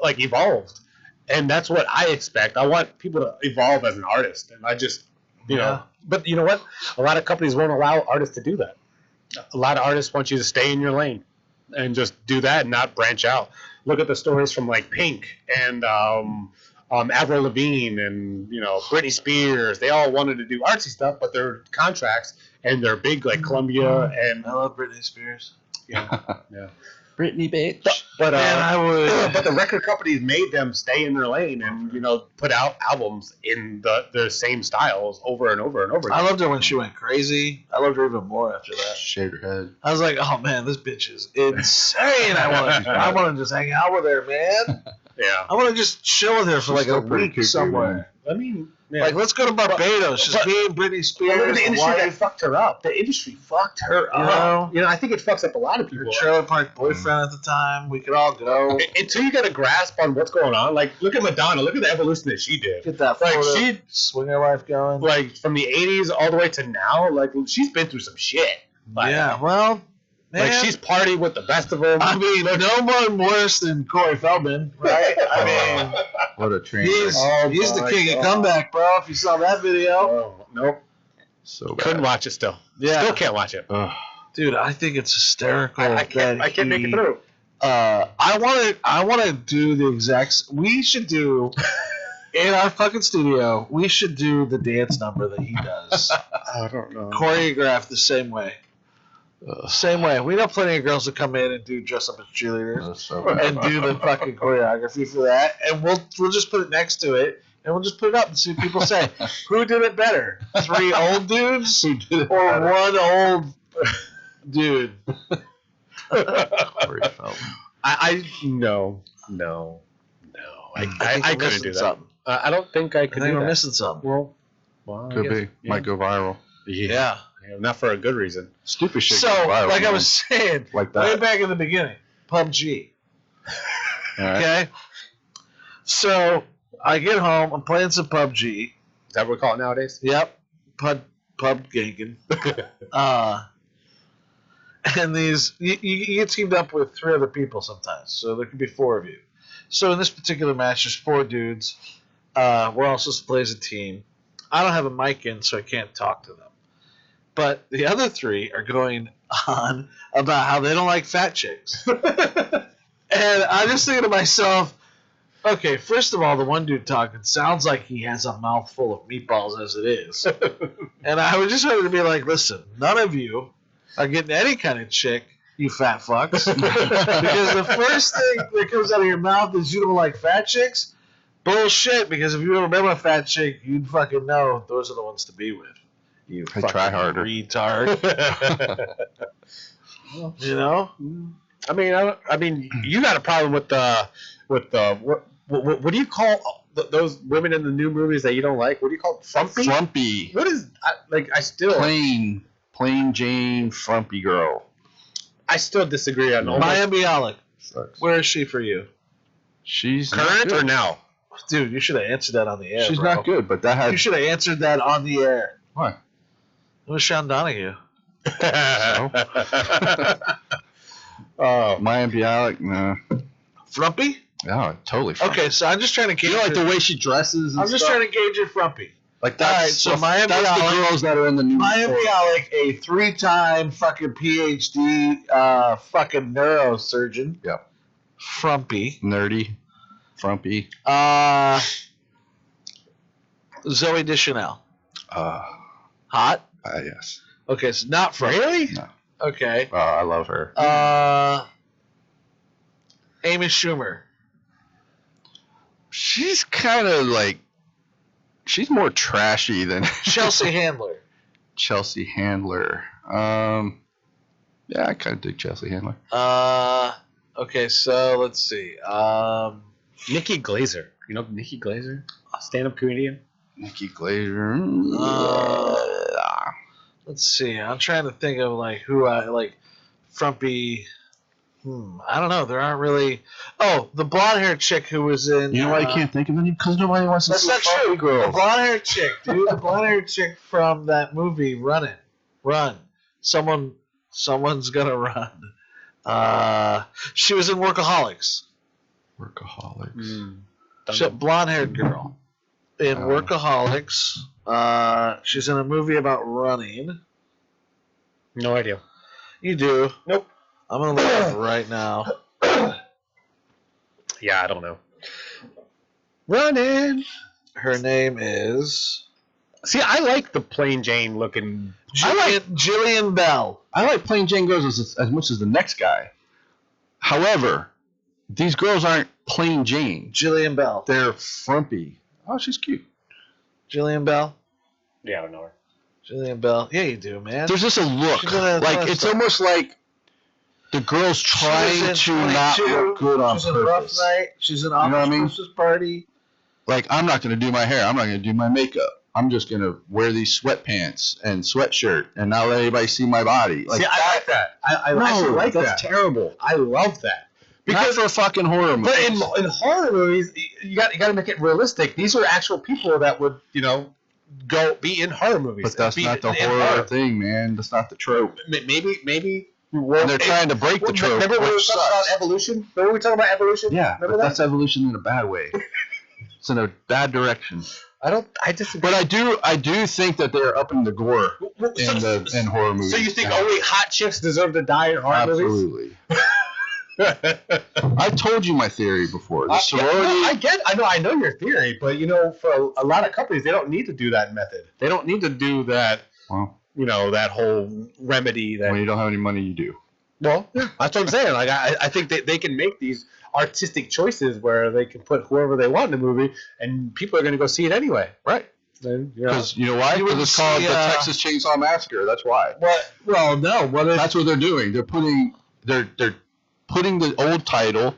like evolved, and that's what I expect. I want people to evolve as an artist, and I just you know. But you know what? A lot of companies won't allow artists to do that. A lot of artists want you to stay in your lane and just do that and not branch out. Look at the stories from like Pink and Avril Lavigne and Britney Spears. They all wanted to do artsy stuff, but their contracts and they're big like Columbia and I love Britney Spears. yeah. Britney, bitch. But I would. but the record companies made them stay in their lane and put out albums in the same styles over and over and over again. I loved her when she went crazy. I loved her even more after that. Shaved her head. I was like, oh man, this bitch is insane. I want to just hang out with her, man. Yeah. I want to just chill with her for like She's a still pretty week kooky, somewhere. I mean, yeah. Like, let's go to Barbados. Just me and Britney Spears. Look at the industry that wife, fucked her up. The industry fucked her up. I think it fucks up a lot of her people. trailer park boyfriend at the time. We could all go. Until you get a grasp on what's going on, like look at Madonna, look at the evolution that she did. Get that Like, Florida swinger life going. Like from the '80s all the way to now, like she's been through some shit. Like, Yeah, well, man. like she's partied with the best of them. I mean, no one worse than Corey Feldman, right? I mean, What a train. he's the king of comeback, bro. If you saw that video, Oh, nope. So bad. Couldn't watch it still. Yeah. Still can't watch it. Ugh. dude, I think it's hysterical. I can't make it through. I want to do the exact. We should do in our fucking studio. We should do the dance number that he does, I don't know. choreographed the same way. Same way. We know plenty of girls that come in and do dress up as cheerleaders That's so bad. and do the fucking choreography for that, and we'll just put it next to it, and we'll just put it up and see what people say. Who did it better? 3 old dudes Who did it or better? 1 old dude? Corey Feldman. No. I couldn't do that. Something. I don't think I I could think do we're that. missing something. Well, Could I guess- be. Might go viral. Yeah. Not for a good reason. Stupid shit So, goes viral. like I man. was saying, Like way that. back in the beginning, PUBG. All right. Okay. So I get home. I'm playing some PUBG. Is that what we call it nowadays? Yep. Pub ganking. And these you get teamed up with 3 other people sometimes, so there could be 4 of you. So in this particular match, there's 4 dudes. We're all supposed to play as a team. I don't have a mic in, so I can't talk to them. But the other 3 are going on about how they don't like fat chicks. And I'm just thinking to myself, okay, first of all, the one dude talking sounds like he has a mouthful of meatballs as it is. And I was just wanted to be like, listen, none of you are getting any kind of chick, you fat fucks. Because the first thing that comes out of your mouth is you don't like fat chicks. Bullshit, because if you remember a fat chick, you'd fucking know those are the ones to be with. You Hey, fucking try harder. retard. You know? I mean, you got a problem with the what do you call those women in the new movies that you don't like? What do you call it? Frumpy? Frumpy. What is I still Plain Jane frumpy girl. I still disagree on almost Maya Bialik, Sucks. where is she for you? She's not current good. or now. Dude, you should have answered that on the air. She's bro. not good, but that had You should have answered that on the air. Why? It was Sean Donahue. Oh, Maya Bialik. Nah. Frumpy? Yeah, totally. Frumpy. Okay, so I'm just trying to gauge. You know, like the way she dresses. And I'm just stuff? trying to gauge your frumpy. Like All that's right, so Maya that's the Bialik- girls that are in the new. Maya Bialik, a 3-time fucking PhD fucking neurosurgeon. Yep. Frumpy. Nerdy, frumpy. Zoe Deschanel. Uh, Hot? yes. Okay, so not from. Really? No. Okay. Oh, I love her. Amy Schumer. She's kind of like, she's more trashy than Chelsea Handler. Chelsea Handler. Yeah, I kind of dig Chelsea Handler. Okay, so let's see. Nikki Glazer. You know Nikki Glazer? Stand-up comedian? Nikki Glazer. Let's see. I'm trying to think of like who I like. Frumpy. I don't know. There aren't really. Oh, the blonde-haired chick who was in. You know why you can't think of any? Because nobody wants to That's see not true. girls. The blonde-haired chick, dude. The blonde-haired chick from that movie, Run. Someone's gonna run. She was in Workaholics. Workaholics. Blonde-haired girl in Workaholics. She's in a movie about running. No idea. You do. Nope. I'm gonna look it up right now. Yeah, I don't know. Running. Her name is See, I like the plain Jane looking. Jillian Bell. I like Plain Jane girls as much as the next guy. However, these girls aren't plain Jane. Jillian Bell. They're frumpy. Oh, she's cute. Jillian Bell. Yeah, I don't know her. Jillian Bell. Yeah, you do, man. There's just a look. She's in a Like, it's stuff. almost like the girl's trying to not look good on She's in Rough purpose. Night. She's in know what I Office mean? Christmas Party. Like, I'm not going to do my hair. I'm not going to do my makeup. I'm just going to wear these sweatpants and sweatshirt and not let anybody see my body. Like, See, I like that. I actually like that's that. terrible. I love that. Because for fucking horror movies. But in horror movies, you got to make it realistic. These are actual people that would, go be in horror movies. But that's be not the in horror thing, man. That's not the trope. Maybe. And they're trying to break the trope. Remember when we were which talking about sucks. evolution? Remember we were talking about evolution? Yeah, Remember but that? that's evolution in a bad way. It's in a bad direction. I disagree. But I do think that they're upping the gore in horror movies. So you think only hot chicks deserve to die in horror movies? Absolutely. I told you my theory before. The sorority. I know your theory, but for a lot of companies, they don't need to do that method. They don't need to do that. Well, that whole remedy. That when you don't have any money, you do. well, yeah, that's what I'm saying. Like I think they can make these artistic choices where they can put whoever they want in the movie, and people are going to go see it anyway. Right. Then Because you know why? Because it's called the Texas Chainsaw Massacre. That's why. Well, no. That's what they're doing. They're putting the old title,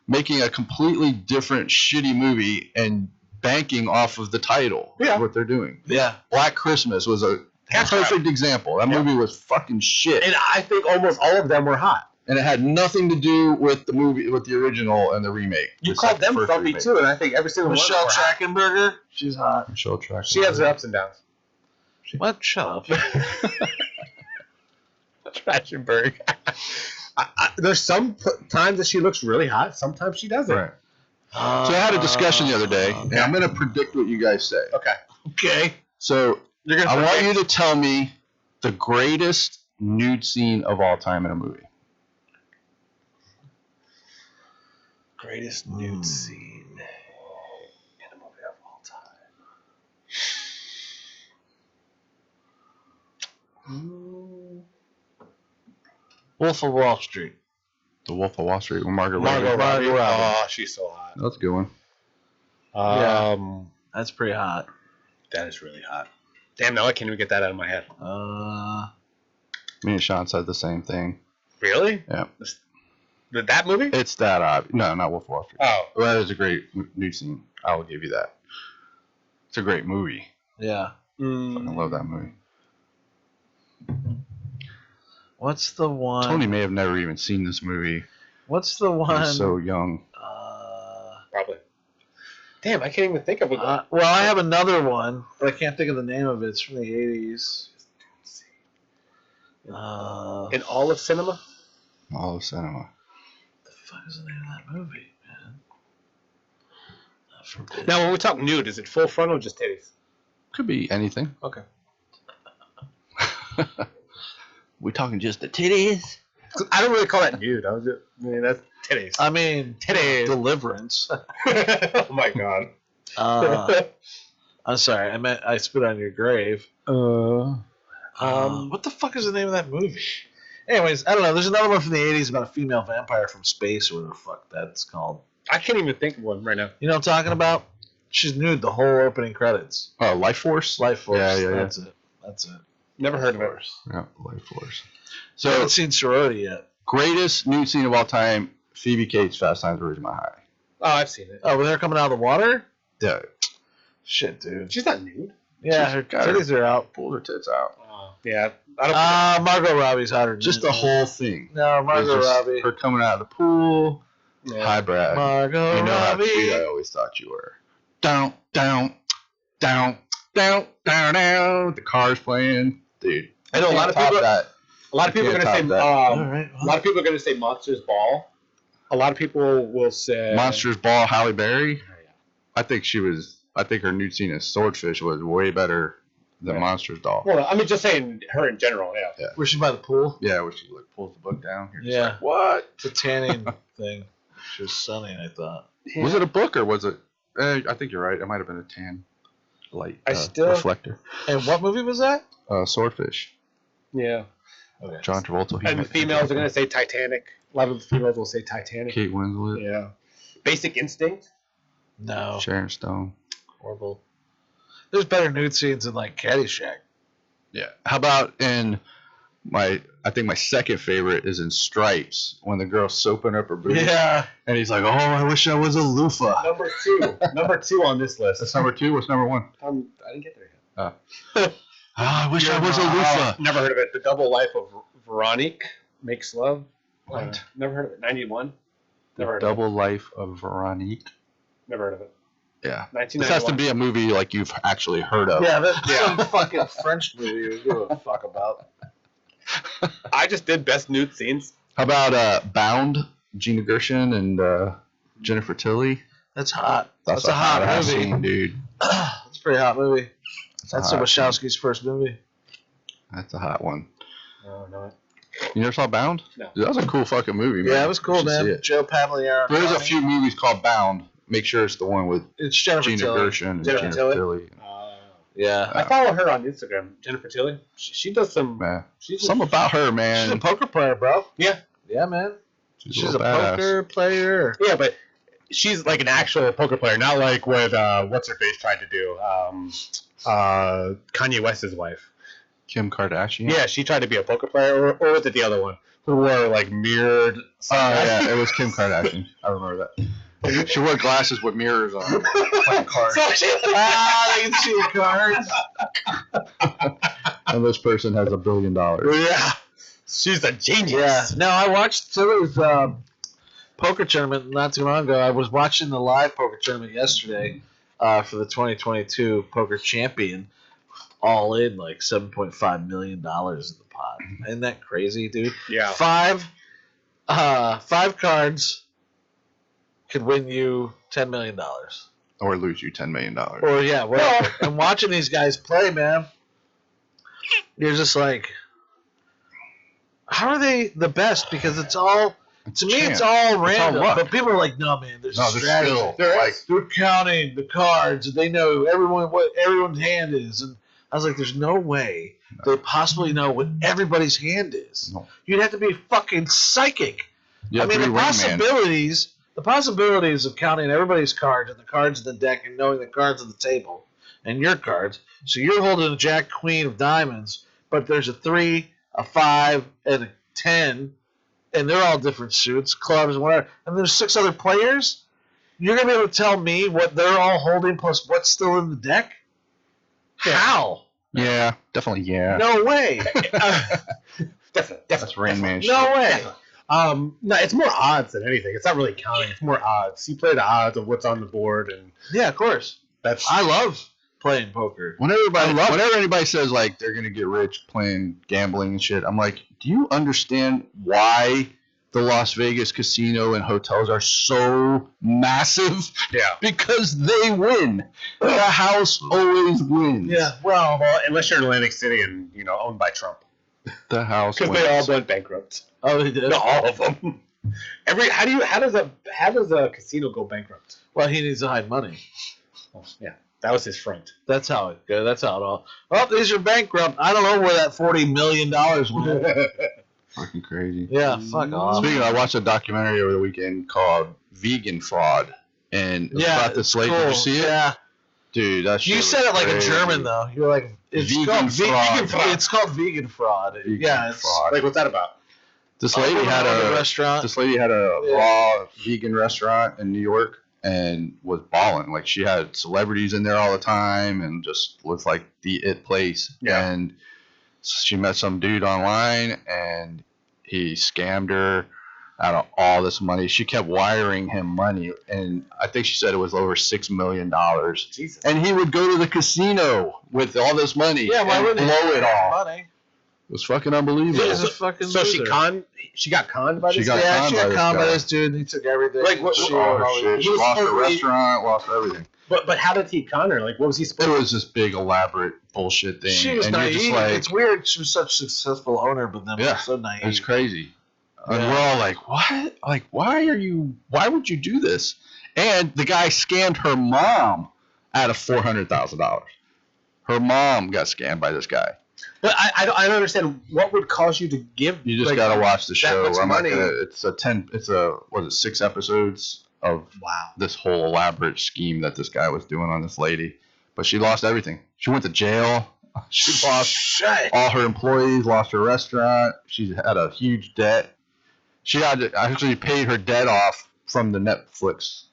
making a completely different shitty movie, and banking off of the title. Yeah. That's what they're doing. Yeah. Black Christmas was a perfect example. That movie was fucking shit. And I think almost all of them were hot. And it had nothing to do with the movie, with the original and the remake. You called them frumpy too, and I think every single Michelle one of them Trachtenberger. She's hot. Michelle Trachtenberger. She has her ups and downs. What? Shut up. Trachtenberg. There's some times that she looks really hot. Sometimes she doesn't. Right. So I had a discussion the other day, and I'm going to predict what you guys say. Okay. So I want you to tell me the greatest nude scene of all time in a movie. Greatest nude scene in a movie of all time. Wolf of Wall Street. The Wolf of Wall Street with Margot Margot Robbie. Robbie. Oh, she's so hot. That's a good one. That's pretty hot. That is really hot. Damn, now I can't even get that out of my head. Me and Sean said the same thing. Really? Yeah. That movie? It's that obvious. No, not Wolf of Wall Street. Oh. Well, that is a great nude scene. I will give you that. It's a great movie. Yeah. I love that movie. What's the one? Tony may have never even seen this movie. What's the one? He's so young. Probably. Damn, I can't even think of it. Well, I have another one, but I can't think of the name of it. It's from the 80s. In all of cinema? All of cinema. What the fuck is the name of that movie, man? Now, when we talk nude, is it full frontal or just titties? Could be anything. Okay. We talking just the titties? I don't really call that nude. That's titties. I mean, Titties. Deliverance. Oh my god. I'm sorry. I spit on your grave. What the fuck is the name of that movie? Anyways, I don't know. There's another one from the 80s about a female vampire from space or whatever the fuck that's called. I can't even think of one right now. You know what I'm talking about? She's nude the whole opening credits. Oh, Life Force? Life Force. Yeah. That's it. That's it. Never heard of it. Yeah, Life Force. So I So, haven't seen Sorority yet. greatest nude scene of all time, Phoebe Cates, Fast Times at Ridgemont High. Oh, I've seen it. Oh, when they're coming out of the water? Yeah, Shit, dude. She's not nude. Yeah, She's her got her- titties are out. pulled her tits out. Yeah, I don't. Margot Robbie's hotter than Just that. the whole thing. No, It was Margot just Robbie. her coming out of the pool. Yeah. Hi, Brad. Margot You know how Robbie. sweet I always thought you were. Down, down, down, down, down, down. The car's playing, dude. I know a lot of Top people. that. A lot of people are Can't gonna say. top that. All right. A lot of people are gonna say Monsters Ball. A lot of people will say Monsters Ball, Halle Berry. Oh, yeah. I think her nude scene as Swordfish was way better than Yeah. Monsters Doll. Well, I mean, just saying her in general. Yeah. Where's she by the pool? Yeah, where she like pulls the book down. You're just Yeah. like, what? It's a tanning thing. She was sunning, I thought. Was it a book or was it? I think you're right. It might have been a tan light I still- reflector. And what movie was that? Swordfish. Yeah. Okay. John Travolta. And the females are gonna say Titanic. A lot of the females will say Titanic. Kate Winslet. Yeah. Basic Instinct. No. Sharon Stone. Horrible. There's better nude scenes in like Caddyshack. Yeah. How about in I think my second favorite is in Stripes when the girl's soaping up her boobs. Yeah. And he's like, oh, I wish I was a loofah. Number two on this list. That's number 2. What's number 1? I didn't get there yet. I wish I was a loofah. Never heard of it. The Double Life of Veronique Makes Love. What? Never heard of it. 91. The Never heard Double Life of Veronique. of it. Never heard of it. Yeah. 1991. This has to be a movie like you've actually heard of. Yeah, that's some fucking French movie you give a fuck about. I just did best nude scenes. How about Bound? Gina Gershon and Jennifer Tilly. That's hot. That's a hot ass movie. scene, dude. That's a pretty hot movie. That's a hot Wachowski's first movie. That's a hot one. Oh, no. You never saw Bound? No. Dude, that was a cool fucking movie, man. Yeah, it was cool, You should see man. it. Joe Pantoliano. There's a few movies called Bound. Make sure it's the one with It's Jennifer Gina Tilly. Gershon and Jennifer Jennifer Tilly? Tilly. Yeah. I follow her on Instagram, Jennifer Tilly. She does some. Man. She's Something about her, She's a man. poker player, bro. Yeah. Yeah, man. She's She's a little badass. poker player. Yeah, but she's like an actual poker player, not like what what's her face tried to do. Kanye West's wife. Kim Kardashian. Yeah, she tried to be a poker player, or was it the other one who wore like mirrored? Oh yeah, it was Kim Kardashian. I remember that. She wore glasses with mirrors on. Playing cards. So she, Ah, they can see your cards. And this person has $1 billion. yeah, she's a genius. Yeah. No, I watched Tilly's poker tournament not too long ago. I was watching the live poker tournament yesterday for the 2022 Poker Champion. All in like $7.5 million in the pot. Isn't that crazy, dude? Yeah. Five cards could win you $10 million. Or lose you $10 million. Or yeah, whatever. And watching these guys play, man, you're just like, how are they the best? Because it's all to me, it's all random. luck. But people are like, no, man, there's a there's strategy. skill. They're counting the cards, and they know what everyone's hand is. And I was like, there's no way they possibly know what everybody's hand is. No. You'd have to be fucking psychic. You I have mean, to the be Rain Man. possibilities of counting everybody's cards and the cards in the deck and knowing the cards on the table and your cards. So you're holding a Jack Queen of diamonds, but there's a 3, a 5, and a 10, and they're all different suits, clubs, and whatever. And there's 6 other players. You're gonna be able to tell me what they're all holding plus what's still in the deck? Yeah. How? Yeah, definitely yeah. No way. Definitely. That's Rain Man shit. No way. No, it's more odds than anything. It's not really counting. It's more odds. You play the odds of what's on the board, and Yeah, of course. that's. I love playing poker. Whenever anybody says like they're gonna get rich playing gambling and shit, I'm like, do you understand why the Las Vegas casino and hotels are so massive? Yeah. Because they win. The house always wins. Yeah, well, Unless you're in Atlantic City and owned by Trump, The house because wins. they all went bankrupt. oh, they did. No, all of them. How does a casino go bankrupt? Well, he needs to hide money. Yeah. That was his front. That's how it goes. That's how it all. Well, these are bankrupt. I don't know where that $40 million went. Fucking crazy. Yeah, fuck off. Speaking of, I watched a documentary over the weekend called Vegan Fraud. And it's about this lady. cool. Did you see it? Yeah. Dude, that shit You said it like crazy. a German, though. You were like, it's Vegan called fraud. It's called vegan fraud. Vegan yeah, it's fraud. Like, what's that about? This lady had a restaurant. This lady had a raw vegan restaurant in New York and was balling. Like, she had celebrities in there all the time and just was like the it place. Yeah. And she met some dude online and he scammed her out of all this money. She kept wiring him money, and I think she said it was over $6 million. Jesus. And he would go to the casino with all this money Yeah, why and wouldn't blow it all. Money. It was fucking unbelievable. He's a fucking So loser. she got conned by this She got guy? conned she by got this conned by guy. this dude. He took everything. Like, what- Shit, Oh, all shit. the- She was lost her supposed to be- restaurant, lost everything. But how did he con her? Like, what was he It supposed to was this big, elaborate bullshit thing. She was and you're naive. just like, It's weird. She was such a successful owner, but then Yeah, was so naive. it's crazy. And Yeah. we're all like, what? Like, why would you do this? And the guy scammed her mom out of $400,000. Her mom got scammed by this guy. But I don't understand what would cause you to give. You just like, gotta watch the that show. much I'm not money. gonna, it's 6 episodes of Wow. this whole elaborate scheme that this guy was doing on this lady. But she lost everything. She went to jail. She lost Shit. all her employees, lost her restaurant. She had a huge debt. She had to actually paid her debt off from the Netflix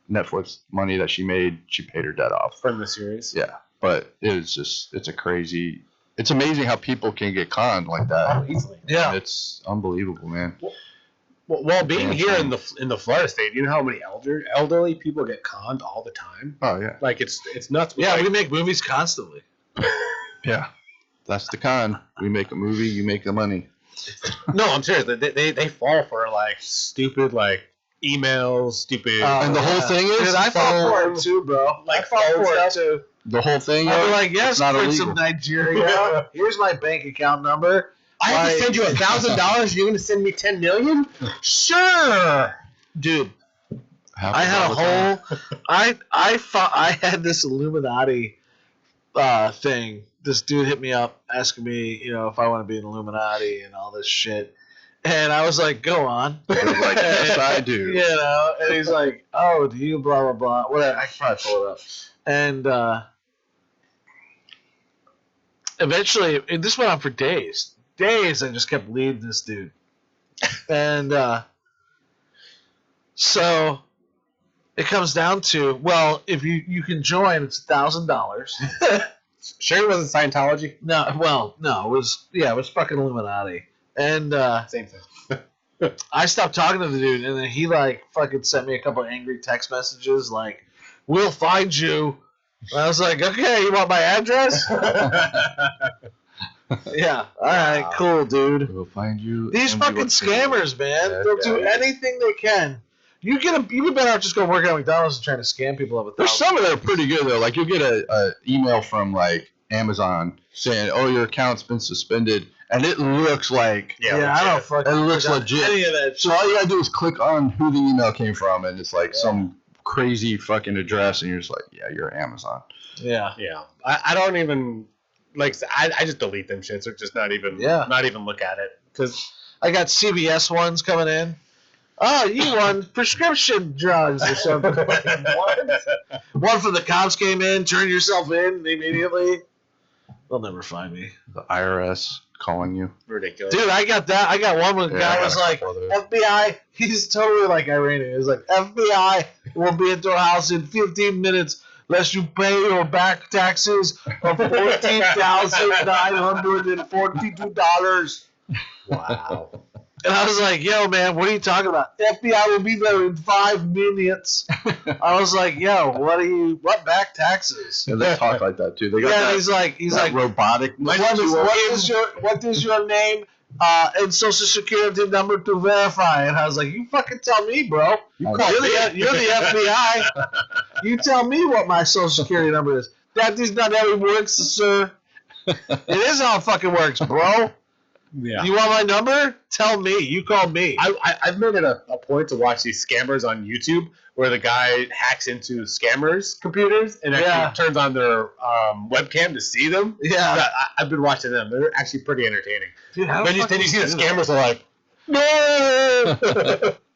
money that she made. She paid her debt off. From the series. Yeah, but it's amazing how people can get conned like that. Oh, easily. Yeah. It's unbelievable, man. Well, being here in the Florida state, you know how many elderly people get conned all the time? Oh yeah, Like it's nuts. Yeah, Like, we make movies constantly. yeah. That's the con. We make a movie, you make the money. no, I'm serious. They fall for like stupid like emails, stupid. And the whole thing is, Dude, I fall for it too, bro. Like I fall phone for it stuff? too. the whole thing. I'll be is, like, yes, it's not Prince illegal. of Nigeria. Here's my bank account number. I have to Like- send you $1,000. You're gonna send me 10 million? Sure, Dude, Happens I had all a the time. whole. I had this Illuminati thing. This dude hit me up asking me, if I want to be an Illuminati and all this shit. And I was like, go on. I was like, yes, I do. And he's like, oh, do you blah, blah, blah. Whatever. I can probably pull it up. And eventually, and this went on for days. Days, I just kept leading this dude. And so it comes down to, well, if you can join, it's $1,000. sure it wasn't Scientology. No, it was fucking Illuminati. And Same thing. I stopped talking to the dude, and then he like fucking sent me a couple of angry text messages like, "We'll find you." And I was like, "Okay, you want my address?" Yeah. All right, Wow. cool, dude. We'll find you. These and you fucking will see. scammers, man. Yeah, They'll do yeah. anything they can. You be better off just going work at McDonald's and trying to scam people of There's $1,000. some that are pretty good though. Like you'll get a email from like Amazon saying, "Oh, your account's been suspended," and it looks like Yeah, I don't fucking. It looks forgot legit. Any of that So shit. all you gotta do is click on who the email came from, and it's like some crazy fucking address, and you're just like, yeah, you're Amazon. Yeah. Yeah, I don't even like. I just delete them shits or just not even look at it because I got CVS ones coming in. Oh, you won prescription drugs or something. What? One from the cops came in, turn yourself in immediately. They'll never find me. The IRS calling you. ridiculous. Dude, I got that. I got one where the Yeah, I guy got was a like, couple of those. FBI. He's totally like Iranian. He was like, FBI will be at your house in 15 minutes unless you pay your back taxes of $14,942. Wow. And I was like, yo, man, what are you talking about? FBI will be there in 5 minutes. I was like, yo, what back taxes? Yeah, they talk like that too. They got Yeah, that, and he's that like, robotic. what is your name and social security number to verify? And I was like, you fucking tell me, bro. You're the FBI. You tell me what my social security number is. That is not how it works, sir. It is how it fucking works, bro. Yeah. You want my number? Tell me. You call me. I've made it a point to watch these scammers on YouTube where the guy hacks into scammers' computers and actually turns on their webcam to see them. Yeah. So I've been watching them. They're actually pretty entertaining. Dude, Then you see the scammers are like, no!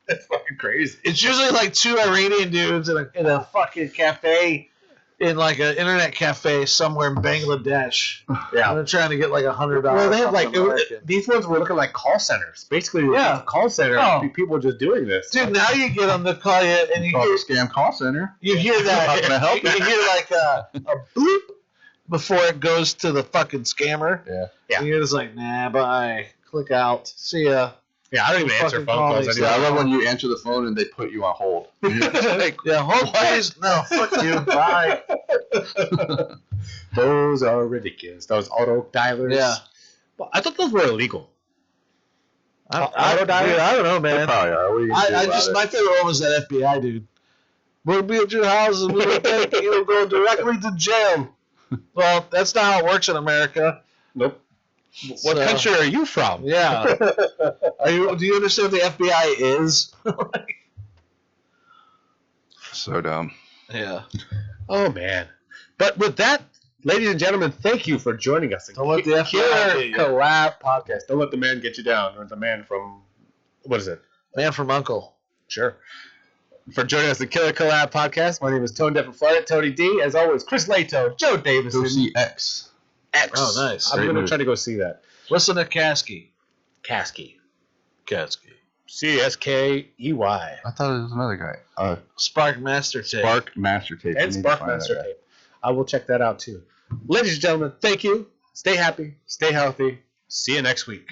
It's fucking crazy. It's usually like two Iranian dudes in a fucking cafe, in like an internet cafe somewhere in Bangladesh. Yeah. And they're trying to get like $100. Well, they have these ones were looking like call centers. Basically, call center. People just doing this. Dude, now you get them to call you, and you hear scam call center. You hear that? How can I help you hear like a bloop before it goes to the fucking scammer. Yeah. And you're just like, nah, bye. Click out. See ya. Yeah, I don't even answer phone calls anymore. I love when you answer the phone and they put you on hold. Hold please. No, fuck you. Bye. Those are ridiculous. Those auto dialers. Yeah. Well, I thought those were illegal. I don't know, man. Probably are. What are you gonna do I about just it? my favorite one was that FBI dude. We'll be at your house and we'll take you. You'll go directly to jail. Well, that's not how it works in America. Nope. What country are you from? Yeah. Do you understand what the FBI is? So dumb. Yeah. Oh man. But with that, ladies and gentlemen, thank you for joining us. Don't let the FBI Killer get you. Collab podcast. Don't let the man get you down, or the man from what is it? Man from Uncle. Sure. For joining us at Killer Collab podcast. My name is Tone Deaf from Florida, Tony D. As always, Chris Lato, Joe Davis, Go see X. X. Oh, nice. I'm Great going to movie. try to go see that. Listen to Kasky. Kasky. Kasky. Caskey. I thought it was another guy. Spark Master Tape. Spark Master Tape. And You need to Spark find that Master guy. Tape. I will check that out too. Ladies and gentlemen, thank you. Stay happy. Stay healthy. See you next week.